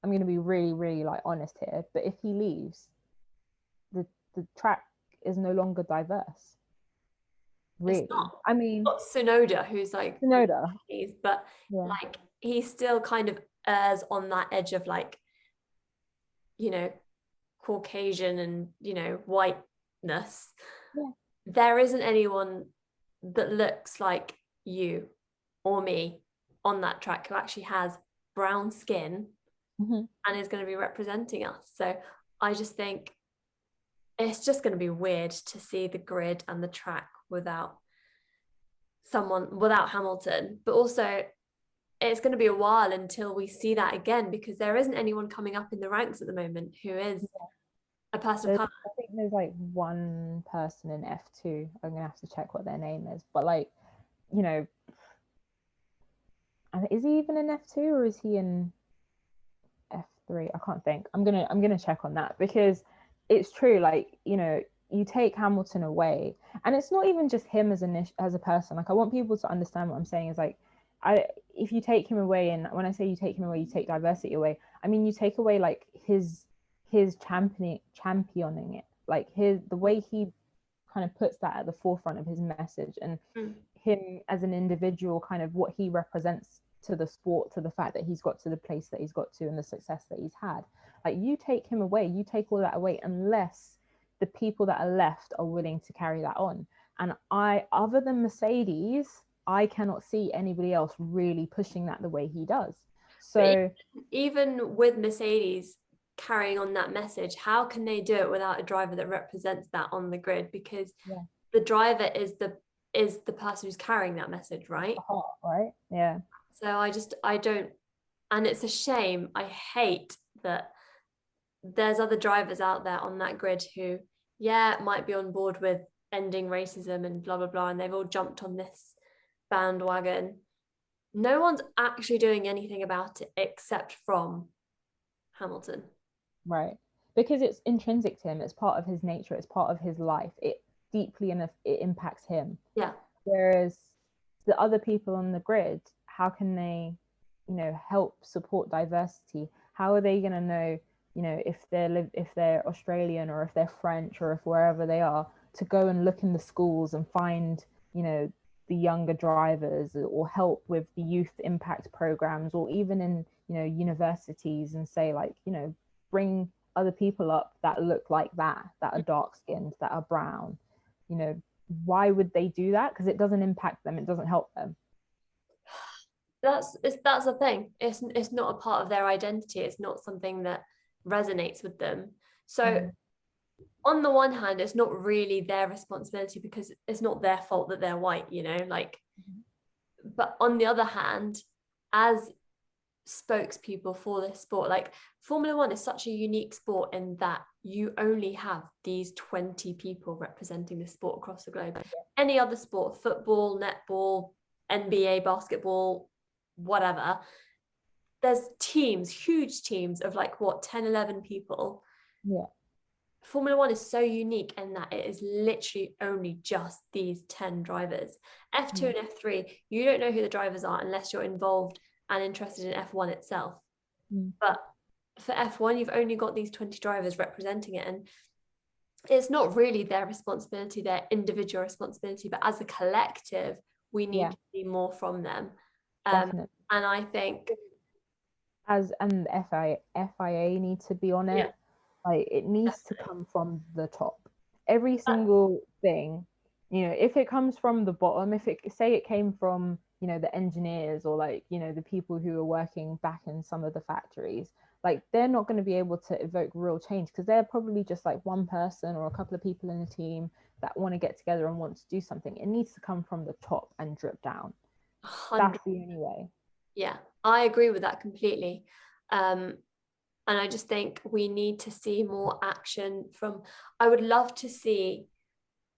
Speaker 1: I'm going to be really, really like honest here, but if he leaves, the track is no longer diverse. Really, I mean,
Speaker 2: got Tsunoda, who's like
Speaker 1: Tsunoda,
Speaker 2: but like he still kind of errs on that edge of like, Caucasian and whiteness. There isn't anyone that looks like you or me on that track who actually has brown skin and is going to be representing us. So I just think it's just going to be weird to see the grid and the track without Hamilton. But also, it's going to be a while until we see that again, because there isn't anyone coming up in the ranks at the moment who is a person of color.
Speaker 1: I think there's like one person in F2. I'm gonna have to check what their name is, but like, is he even in F2 or is he in F3? I can't think. I'm gonna check on that, because it's true. Like, you take Hamilton away, and it's not even just him as a person. Like, I want people to understand what I'm saying is like, if you take him away, and when I say you take him away, you take diversity away. I mean, you take away like his championing it, like the way he kind of puts that at the forefront of his message, and him as an individual, kind of what he represents to the sport, to the fact that he's got to the place that he's got to and the success that he's had. Like, you take him away, you take all that away, unless the people that are left are willing to carry that on. And other than Mercedes, I cannot see anybody else really pushing that the way he does. So
Speaker 2: even with Mercedes carrying on that message, how can they do it without a driver that represents that on the grid? Because the driver is the person who's carrying that message, right?
Speaker 1: Right. Yeah.
Speaker 2: So I don't, and it's a shame. I hate that there's other drivers out there on that grid who might be on board with ending racism and blah blah blah, and they've all jumped on this bandwagon. No one's actually doing anything about it except from Hamilton.
Speaker 1: Right. because it's intrinsic to him, it's part of his nature, it's part of his life, it deeply enough it impacts him.
Speaker 2: Yeah.
Speaker 1: Whereas the other people on the grid, how can they, help support diversity? How are they going to know, if they're Australian or if they're French or if wherever they are, to go and look in the schools and find, the younger drivers, or help with the youth impact programs, or even in, universities, and say, like, bring other people up that look like that are dark skinned, that are brown. Why would they do that? Because it doesn't impact them, it doesn't help them.
Speaker 2: That's the thing. It's not a part of their identity. It's not something that resonates with them. So on the one hand, it's not really their responsibility because it's not their fault that they're white, like, but on the other hand, as spokespeople for this sport, like, Formula One is such a unique sport in that you only have these 20 people representing the sport across the globe. Any other sport, football, netball, NBA, basketball, whatever, there's teams, huge teams of like 10, 11 people.
Speaker 1: Yeah.
Speaker 2: Formula One is so unique in that it is literally only just these 10 drivers. F2 and F3, you don't know who the drivers are unless you're involved and interested in F1 itself. But for F1, you've only got these 20 drivers representing it, and it's not really their responsibility, their individual responsibility, but as a collective, we need to see more from them. And I think
Speaker 1: and FIA need to be on it. Like, it needs to come from the top. Every single thing, if it comes from the bottom, if it say it came from, the engineers, or like, the people who are working back in some of the factories, like, they're not going to be able to evoke real change, because they're probably just like one person or a couple of people in the team that want to get together and want to do something. It needs to come from the top and drip down.
Speaker 2: 100%.
Speaker 1: That's the only way.
Speaker 2: Yeah, I agree with that completely. And I just think we need to see more action from, I would love to see,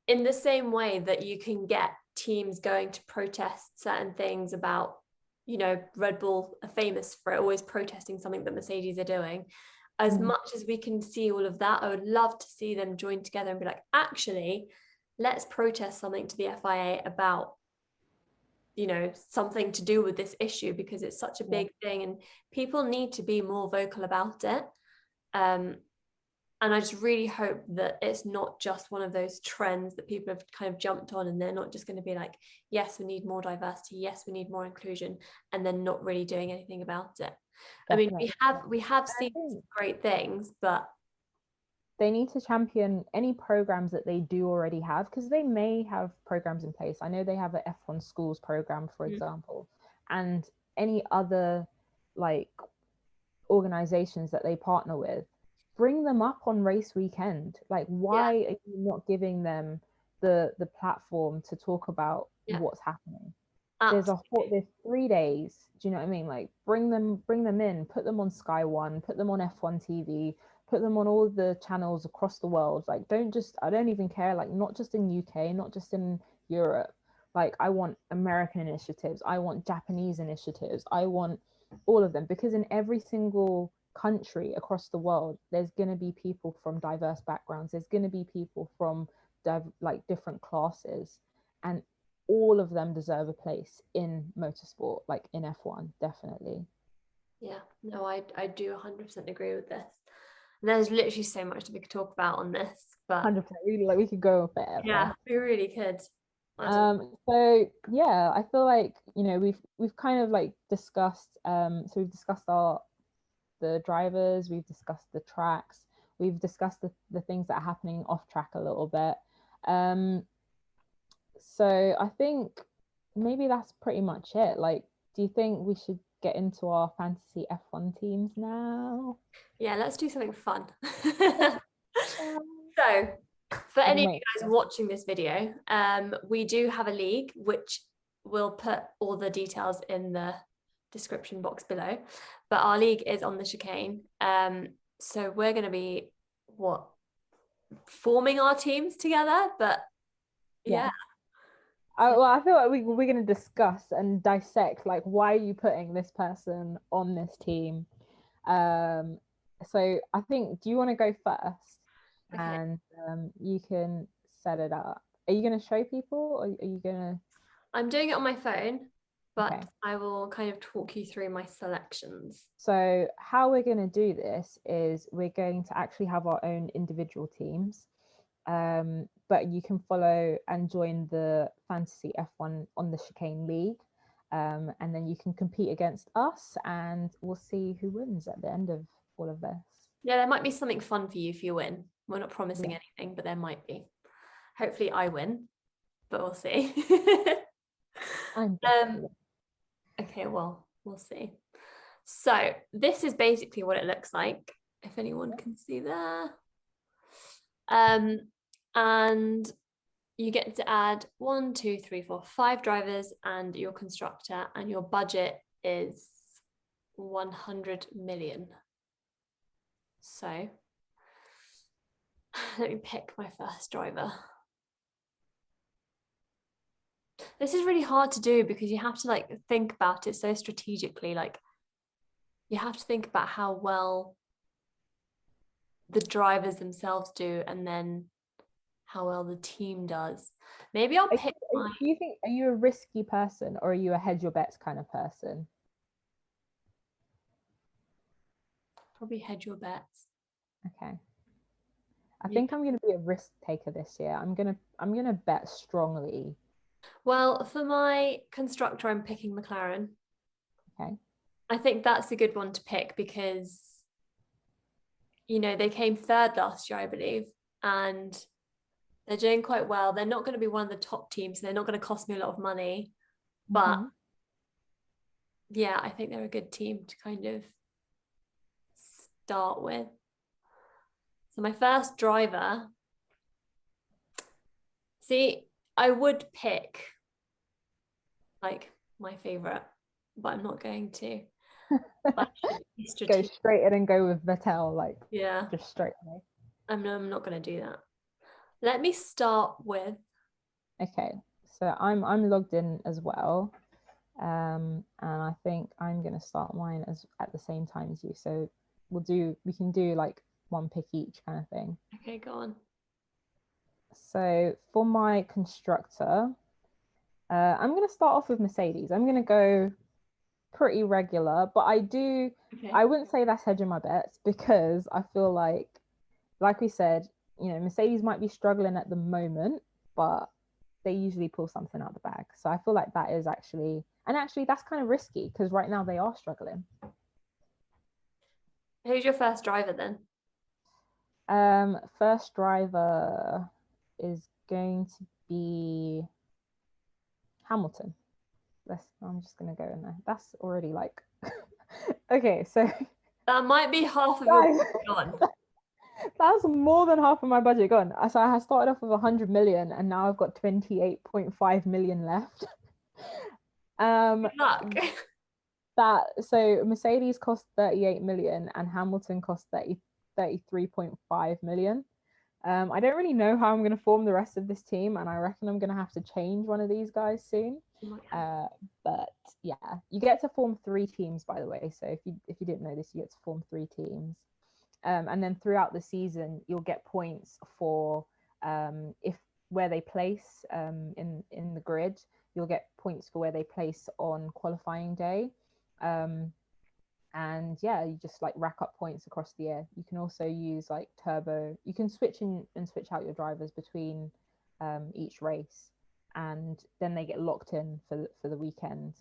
Speaker 2: in the same way that you can get teams going to protest certain things about, Red Bull are famous for always protesting something that Mercedes are doing. As much as we can see all of that, I would love to see them join together and be like, actually, let's protest something to the FIA about, something to do with this issue, because it's such a big thing and people need to be more vocal about it. And I just really hope that it's not just one of those trends that people have kind of jumped on, and they're not just going to be like, yes, we need more diversity, yes, we need more inclusion, and then not really doing anything about it. Definitely. I mean, we have seen some great things, but
Speaker 1: they need to champion any programs that they do already have, because they may have programs in place. I know they have an F1 schools program, for example, and any other like organizations that they partner with, bring them up on race weekend. Like, why are you not giving them the platform to talk about what's happening? There's 3 days. Do you know what I mean? Like, bring them in, put them on Sky One, put them on F1 TV, put them on all the channels across the world. Like, I don't even care, like, not just in UK, not just in Europe. Like, I want American initiatives, I want Japanese initiatives, I want all of them, because in every single country across the world, there's going to be people from diverse backgrounds, there's going to be people from like different classes, and all of them deserve a place in motorsport, like in F1, definitely.
Speaker 2: Yeah, no, I do 100% agree with this. And there's literally so much that we could talk about on this, but
Speaker 1: 100%, really, like, we could go forever.
Speaker 2: Yeah, we really could.
Speaker 1: So yeah, I feel like, we've kind of like discussed, so we've discussed the drivers, we've discussed the tracks, we've discussed the things that are happening off track a little bit. So I think maybe that's pretty much it. Like, do you think we should get into our fantasy F1 teams now?
Speaker 2: Yeah, let's do something fun. So, for any of you guys watching this video, we do have a league, which we'll put all the details in the description box below. But our league is on the chicane. So we're going to be forming our teams together. But yeah.
Speaker 1: Well, I feel like we're going to discuss and dissect, like, why are you putting this person on this team? So I think, do you want to go first?
Speaker 2: Okay.
Speaker 1: And you can set it up. Are you going to show people, or are you going to?
Speaker 2: I'm doing it on my phone, but
Speaker 1: Okay.
Speaker 2: I will kind of talk you through my selections.
Speaker 1: So how we're going to do this is we're going to actually have our own individual teams, but you can follow and join the Fantasy F1 on the Chicane League, and then you can compete against us, and we'll see who wins at the end of all of this.
Speaker 2: Yeah, there might be something fun for you if you win. We're not promising
Speaker 1: Yeah.
Speaker 2: anything, but there might be. Hopefully I win, but we'll see.
Speaker 1: I'm definitely.
Speaker 2: Okay, well, we'll see. So this is basically what it looks like, if anyone can see there. And you get to add 1, 2, 3, 4, 5 drivers and your constructor, and your budget is 100 million. So let me pick my first driver. This is really hard to do because you have to like think about it so strategically. Like you have to think about how well the drivers themselves do and then how well the team does. Maybe I'll pick my...
Speaker 1: Do you think, are you a risky person, or are you a hedge your bets kind of person?
Speaker 2: Probably hedge your bets.
Speaker 1: Okay. I
Speaker 2: Yeah.
Speaker 1: think I'm going to be a risk taker this year. I'm gonna bet strongly.
Speaker 2: Well, for my constructor, I'm picking McLaren.
Speaker 1: Okay.
Speaker 2: I think that's a good one to pick because, you know, they came third last year, I believe, and they're doing quite well. They're not going to be one of the top teams, so they're not going to cost me a lot of money. But
Speaker 1: Mm-hmm.
Speaker 2: yeah, I think they're a good team to kind of start with. So my first driver, see, I would pick like my favorite, but I'm not going to. But
Speaker 1: Go straight in and go with Vettel, like
Speaker 2: yeah,
Speaker 1: just straight away.
Speaker 2: I'm not going to do that. Let me start with...
Speaker 1: Okay, so I'm logged in as well, and I think I'm gonna start mine as at the same time as you. So we can do like one pick each kind of thing.
Speaker 2: Okay, go on.
Speaker 1: So for my constructor, I'm gonna start off with Mercedes. I'm gonna go pretty regular, but
Speaker 2: Okay.
Speaker 1: I wouldn't say that's hedging my bets, because I feel like we said, Mercedes might be struggling at the moment, but they usually pull something out the bag. So I feel like that is actually that's kind of risky, because right now they are struggling.
Speaker 2: Who's your first driver then?
Speaker 1: First driver is going to be Hamilton. I'm just gonna go in there. That's already like okay, so
Speaker 2: That might be half of your
Speaker 1: guys,
Speaker 2: gone.
Speaker 1: that's more than half of my budget gone. So I started off with 100 million, and now I've got 28.5 million left.
Speaker 2: Good luck.
Speaker 1: So Mercedes cost 38 million and Hamilton cost 33.5 million. I don't really know how I'm going to form the rest of this team, and I reckon I'm going to have to change one of these guys soon. But yeah, you get to form 3 teams, by the way. So if you didn't know this, you get to form 3 teams. And then throughout the season, you'll get points for if where they place in the grid. You'll get points for where they place on qualifying day. And yeah, you just like rack up points across the year. You can also use like turbo. You can switch in and switch out your drivers between each race, and then they get locked in for the weekend.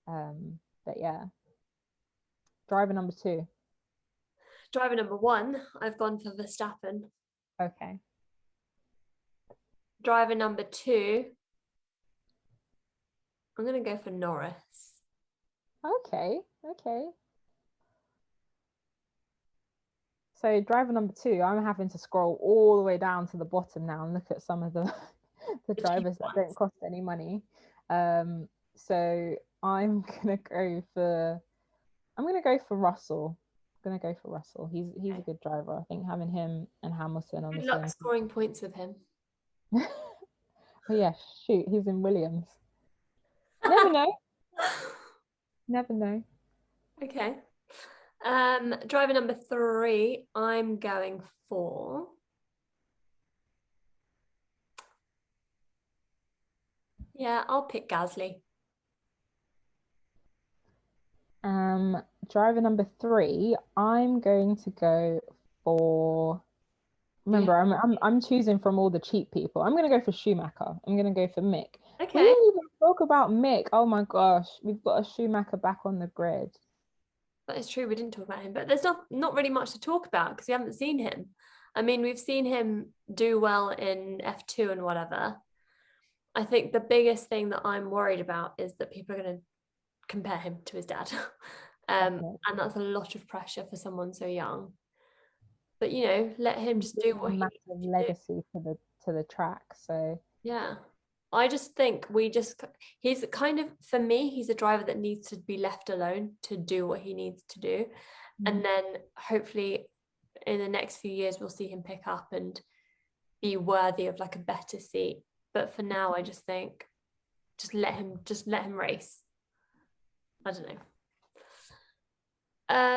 Speaker 1: But yeah, driver number 2.
Speaker 2: Driver number 1, I've gone for Verstappen.
Speaker 1: Okay.
Speaker 2: Driver number 2, I'm going to go for Norris.
Speaker 1: Okay. So driver number 2, I'm having to scroll all the way down to the bottom now and look at some of the the drivers that don't cost any money. So I'm gonna go for Russell. He's a good driver. I think having him and Hamilton on
Speaker 2: Good
Speaker 1: the
Speaker 2: luck
Speaker 1: same.
Speaker 2: scoring points with him.
Speaker 1: Oh yeah, shoot, he's in Williams. Never know. Never know.
Speaker 2: Okay. Driver number 3, I'm going for. Yeah, I'll pick Gasly.
Speaker 1: Um, Driver number 3, I'm going to go for.
Speaker 2: Yeah.
Speaker 1: Remember, I'm choosing from all the cheap people. I'm gonna go for Schumacher. I'm gonna go for Mick. We
Speaker 2: Okay.
Speaker 1: didn't even talk about Mick. Oh my gosh, we've got a Schumacher back on the grid.
Speaker 2: That is true. We didn't talk about him, but there's not really much to talk about because we haven't seen him. I mean, we've seen him do well in F2 and whatever. I think the biggest thing that I'm worried about is that people are going to compare him to his dad.
Speaker 1: Definitely.
Speaker 2: And that's a lot of pressure for someone so young. But let him
Speaker 1: He's
Speaker 2: just do
Speaker 1: leaving a
Speaker 2: what he
Speaker 1: massive
Speaker 2: needs to do.
Speaker 1: legacy to the track. So
Speaker 2: Yeah. I just think he's kind of, for me, he's a driver that needs to be left alone to do what he needs to do. And then hopefully in the next few years, we'll see him pick up and be worthy of like a better seat. But for now, I just think just let him race. I don't know.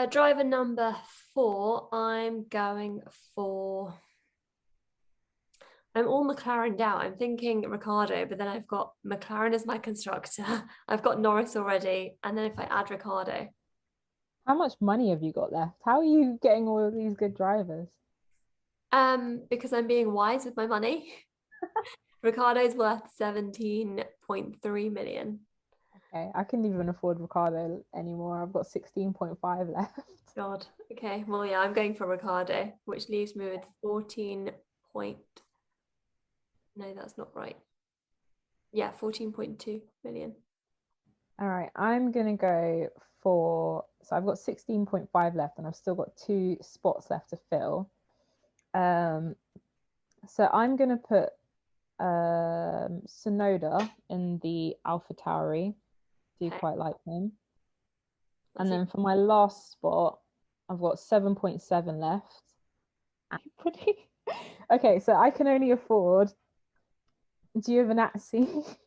Speaker 2: Driver number 4, I'm all McLarened out. I'm thinking Ricardo, but then I've got McLaren as my constructor. I've got Norris already. And then if I add Ricardo,
Speaker 1: how much money have you got left? How are you getting all of these good drivers?
Speaker 2: because I'm being wise with my money, Ricardo's worth 17.3 million.
Speaker 1: Okay, I couldn't even afford Ricardo anymore. I've got 16.5 left.
Speaker 2: God. Okay. Well, yeah, I'm going for Ricardo, which leaves me with 14 point. No, that's not right. Yeah, 14.2 million.
Speaker 1: All right, I'm gonna go for. So I've got 16.5 left, and I've still got 2 spots left to fill. Um, so I'm gonna put Sonoda in the Alpha Tauri. Do
Speaker 2: Okay.
Speaker 1: quite like him. And
Speaker 2: That's it.
Speaker 1: then for my last spot, I've got 7.7 left. Pretty. Okay, so I can only afford Giovinazzi,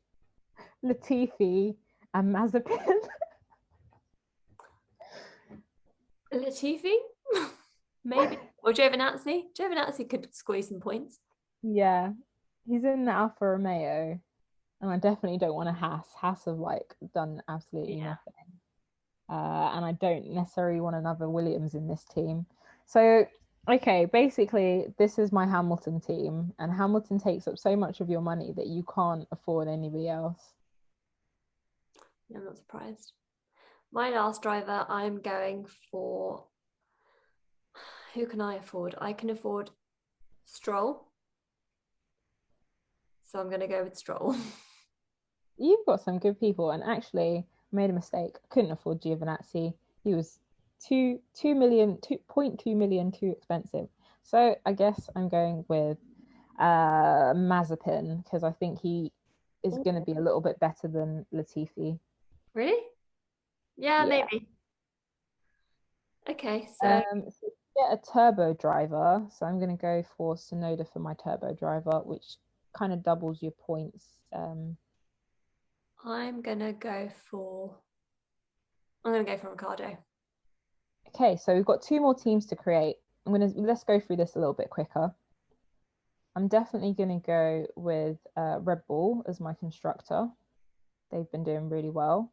Speaker 1: Latifi, and Mazepin.
Speaker 2: Latifi? Maybe. Or Giovinazzi. Giovinazzi could squeeze some points.
Speaker 1: Yeah, he's in the Alfa Romeo, and I definitely don't want a Haas. Haas have like done absolutely
Speaker 2: Yeah.
Speaker 1: nothing, and I don't necessarily want another Williams in this team. So, okay, basically, this is my Hamilton team, and Hamilton takes up so much of your money that you can't afford anybody else.
Speaker 2: I'm not surprised. My last driver, I'm going for. Who can I afford? I can afford Stroll. So I'm going to go with Stroll.
Speaker 1: You've got some good people, and actually I made a mistake. I couldn't afford Giovinazzi. He was 2.2 million too expensive. So I guess I'm going with Mazepin because I think he is going to
Speaker 2: Ooh,
Speaker 1: be a little bit better than Latifi.
Speaker 2: really? Yeah,
Speaker 1: Yeah.
Speaker 2: maybe. Okay, so
Speaker 1: So get a turbo driver. So I'm going to go for Sonoda for my turbo driver, which kind of doubles your points.
Speaker 2: I'm gonna go for I'm gonna go for Ricardo.
Speaker 1: Okay, so we've got 2 more teams to create. Let's go through this a little bit quicker. I'm definitely going to go with Red Bull as my constructor. They've been doing really well.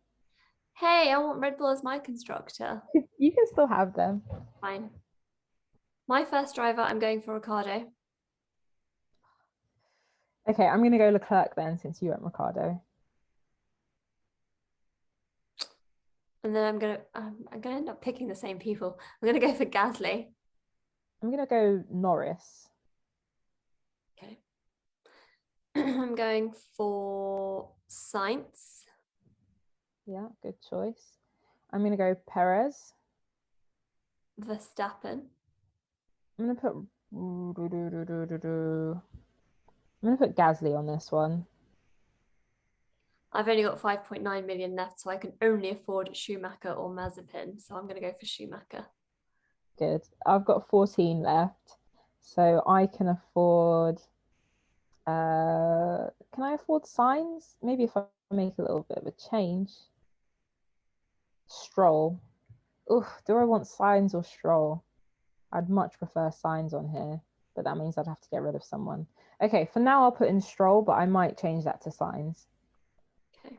Speaker 2: Hey, I want Red Bull as my constructor.
Speaker 1: You can still have them.
Speaker 2: Fine. My first driver, I'm going for Ricardo.
Speaker 1: Okay, I'm going to go Leclerc then, since you went Ricardo.
Speaker 2: And then I'm gonna end up picking the same people. I'm gonna go for Gasly.
Speaker 1: I'm going to go Norris.
Speaker 2: Okay. I'm going for Science.
Speaker 1: Yeah, good choice. I'm going to go Perez.
Speaker 2: Verstappen.
Speaker 1: I'm going to put. I'm going to put Gasly on this one.
Speaker 2: I've only got 5.9 million left, so I can only afford Schumacher or Mazepin. So I'm gonna go for Schumacher.
Speaker 1: Good. I've got 14 left, so I can afford. Can I afford signs? Maybe if I make a little bit of a change. Stroll. Oof, do I want Signs or Stroll? I'd much prefer Signs on here, but that means I'd have to get rid of someone. Okay, for now I'll put in Stroll, but I might change that to Signs.
Speaker 2: Okay.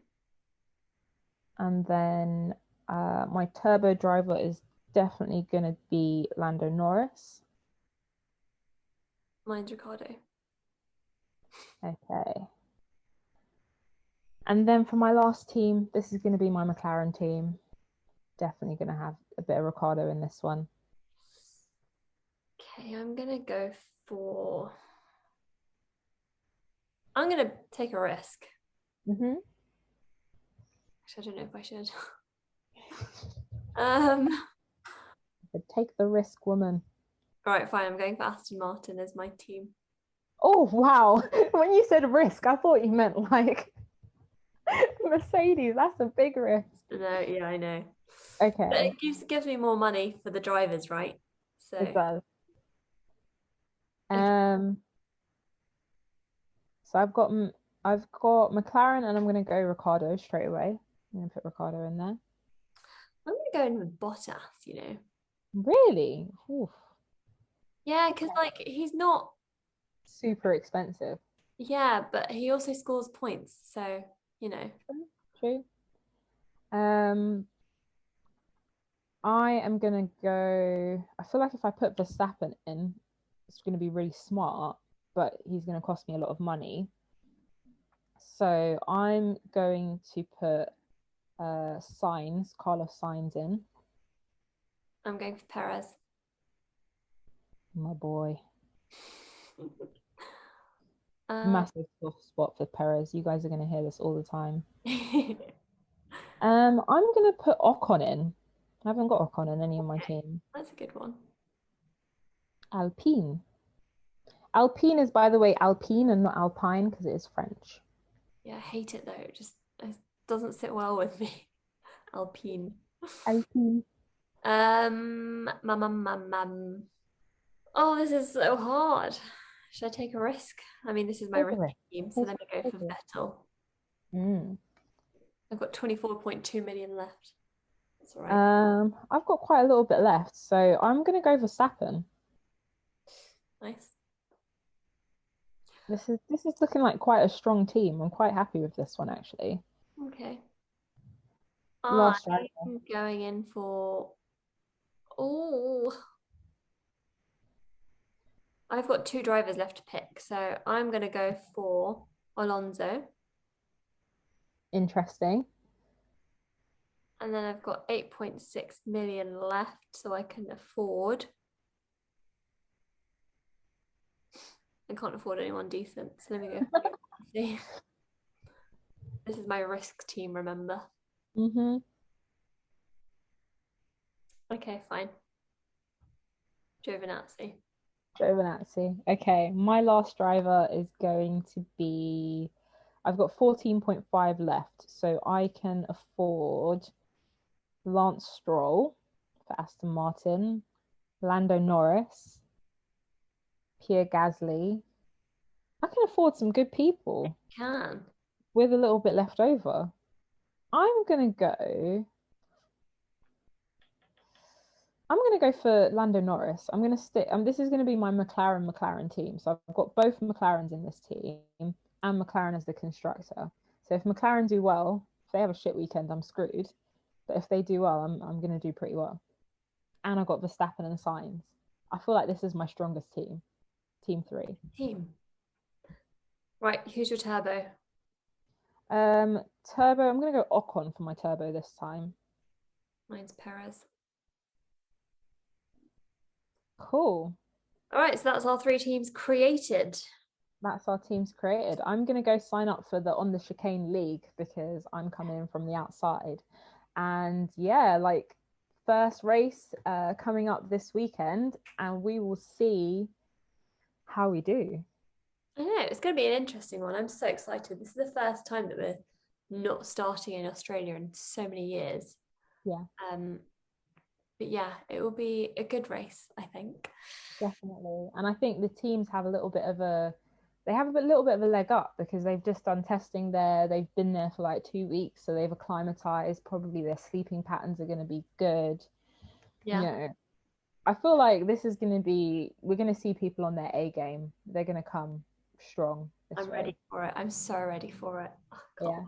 Speaker 1: And then my turbo driver is definitely going to be Lando Norris.
Speaker 2: Mine's Ricardo.
Speaker 1: Okay. And then for my last team, this is going to be my McLaren team. Definitely going to have a bit of Ricardo in this one.
Speaker 2: Okay, I'm gonna go for. I'm gonna take a risk.
Speaker 1: Mm-hmm.
Speaker 2: Actually, I don't know if I should. um.
Speaker 1: Take the risk, woman.
Speaker 2: All right, fine. I'm going for Aston Martin as my team.
Speaker 1: Oh, wow. When you said risk, I thought you meant like Mercedes. That's a big risk.
Speaker 2: No, yeah, I know.
Speaker 1: Okay.
Speaker 2: But it gives me more money for the drivers, right? So
Speaker 1: It does.
Speaker 2: okay.
Speaker 1: So I've got McLaren, and I'm gonna go Ricardo straight away. I'm gonna put Ricardo in there.
Speaker 2: I'm gonna go in with Bottas.
Speaker 1: Really? Oof.
Speaker 2: Yeah, because like he's not.
Speaker 1: Super expensive.
Speaker 2: Yeah, but he also scores points, so you know.
Speaker 1: True. Um, I am gonna go. I feel like if I put Verstappen in, it's gonna be really smart, but he's gonna cost me a lot of money. So I'm going to put Carlos Sainz in.
Speaker 2: I'm going for Perez.
Speaker 1: My boy.
Speaker 2: uh,
Speaker 1: Massive soft spot for Perez. You guys are gonna hear this all the time.
Speaker 2: okay,
Speaker 1: I'm gonna put Ocon in. I haven't got Ocon in any of my team.
Speaker 2: that's a good one.
Speaker 1: Alpine. Alpine is, by the way, Alpine and not Alpine because it is French.
Speaker 2: Yeah, I hate it though. It doesn't sit well with me. Alpine.
Speaker 1: Alpine.
Speaker 2: Oh, this is so hard. Should I take a risk? I mean, this is my
Speaker 1: Take a
Speaker 2: risk
Speaker 1: risk.
Speaker 2: team, so
Speaker 1: Take
Speaker 2: let me go
Speaker 1: take
Speaker 2: for
Speaker 1: a risk.
Speaker 2: Vettel.
Speaker 1: Mm.
Speaker 2: I've got 24.2 million left. That's all right.
Speaker 1: I've got quite a little bit left, so I'm gonna go for Verstappen.
Speaker 2: Nice.
Speaker 1: This is looking like quite a strong team. I'm quite happy with this one actually.
Speaker 2: Okay.
Speaker 1: Last
Speaker 2: I'm
Speaker 1: driver.
Speaker 2: going in for. Oh, I've got two drivers left to pick, so I'm going to go for Alonso.
Speaker 1: Interesting.
Speaker 2: And then I've got 8.6 million left, so I can afford. I can't afford anyone decent, so let me go. See. This is my risk team, remember?
Speaker 1: Mm-hmm.
Speaker 2: Okay, fine. Giovinazzi.
Speaker 1: Giovinazzi. Okay, my last driver is going to be. I've got 14.5 left, so I can afford Lance Stroll for Aston Martin, Lando Norris, Pierre Gasly. I can afford some good people
Speaker 2: Can.
Speaker 1: with a little bit left over. I'm gonna go. I'm gonna go for Lando Norris. I'm gonna stick. This is gonna be my McLaren team. So I've got both McLarens in this team, and McLaren as the constructor. So if McLaren do well, if they have a shit weekend, I'm screwed. But if they do well, I'm gonna do pretty well. And I've got Verstappen and Sainz. I feel like this is my strongest team. Team three.
Speaker 2: Team. Right, who's your turbo?
Speaker 1: Turbo. I'm gonna go Ocon for my turbo this time.
Speaker 2: Mine's Perez.
Speaker 1: Cool.
Speaker 2: All right, so that's our three teams created.
Speaker 1: That's our teams created. I'm gonna go sign up for the On the Chicane League because I'm coming in from the outside. And yeah, like first race coming up this weekend, and we will see how we do.
Speaker 2: I know, it's going to be an interesting one. I'm so excited. This is the first time that we're not starting in Australia in so many years.
Speaker 1: Yeah,
Speaker 2: But yeah, it will be a good race, I think.
Speaker 1: definitely. And I think the teams have a little bit of a little bit of a leg up because they've just done testing there. They've been there for like 2 weeks, so they've acclimatized. Probably their sleeping patterns are going to be good. Yeah. I feel like this is going to be, we're going to see people on their A game. They're going to come strong this
Speaker 2: I'm
Speaker 1: way.
Speaker 2: ready for it. I'm so ready for it.
Speaker 1: Yeah.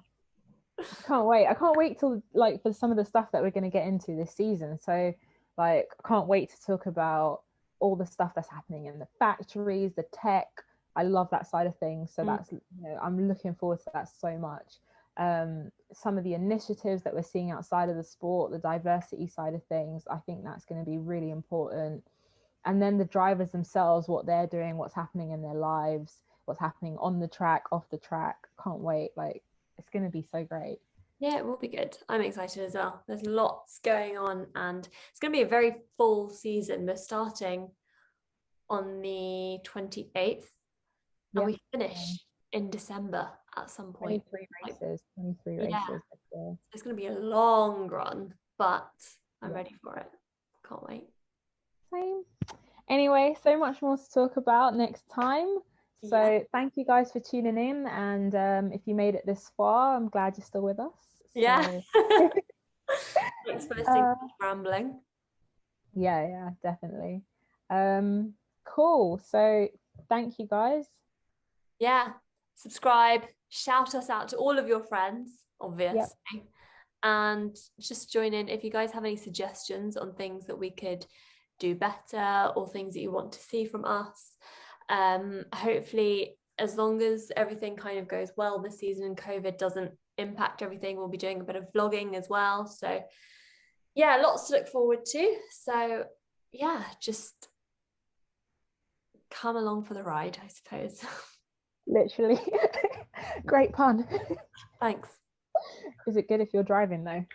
Speaker 1: I can't wait. I can't wait till like for some of the stuff that we're going to get into this season. So like I can't wait to talk about all the stuff that's happening in the factories, the tech. I love that side of things. So that's, you know, I'm looking forward to that so much. Some of the initiatives that we're seeing outside of the sport, the diversity side of things, I think that's going to be really important. And then the drivers themselves, what they're doing, what's happening in their lives, what's happening on the track, off the track. Can't wait. Like it's going to be so great.
Speaker 2: Yeah, it will be good. I'm excited as well. There's lots going on, and it's going to be a very full season. We're starting on the 28th, and we finish in December at some point.
Speaker 1: 23
Speaker 2: Yeah,
Speaker 1: races.
Speaker 2: it's going to be a long run, but I'm ready for it. Can't wait.
Speaker 1: Same. Anyway, so much more to talk about next time. So thank you guys for tuning in, and if you made it this far, I'm glad you're still with us.
Speaker 2: Yeah. Thanks for listening to rambling.
Speaker 1: Yeah, definitely. Cool. So thank you guys.
Speaker 2: Yeah. Subscribe, shout us out to all of your friends, obviously. Yep. And just join in if you guys have any suggestions on things that we could do better or things that you want to see from us. Hopefully, as long as everything kind of goes well this season and COVID doesn't impact everything, we'll be doing a bit of vlogging as well. So yeah, lots to look forward to. So yeah, just come along for the ride, I suppose.
Speaker 1: Literally. Great pun.
Speaker 2: Thanks.
Speaker 1: Is it good if you're driving though?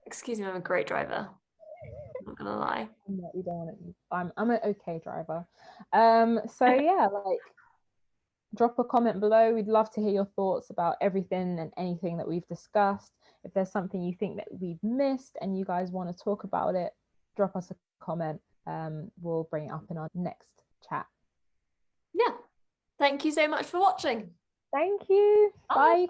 Speaker 2: Excuse me, I'm a great driver. I'm not gonna lie.
Speaker 1: No, you don't want it. I'm an okay driver. So yeah, like drop a comment below. We'd love to hear your thoughts about everything and anything that we've discussed. If there's something you think that we've missed and you guys want to talk about it, drop us a comment. We'll bring it up in our next chat.
Speaker 2: Yeah. Thank you so much for watching.
Speaker 1: Thank you. Bye.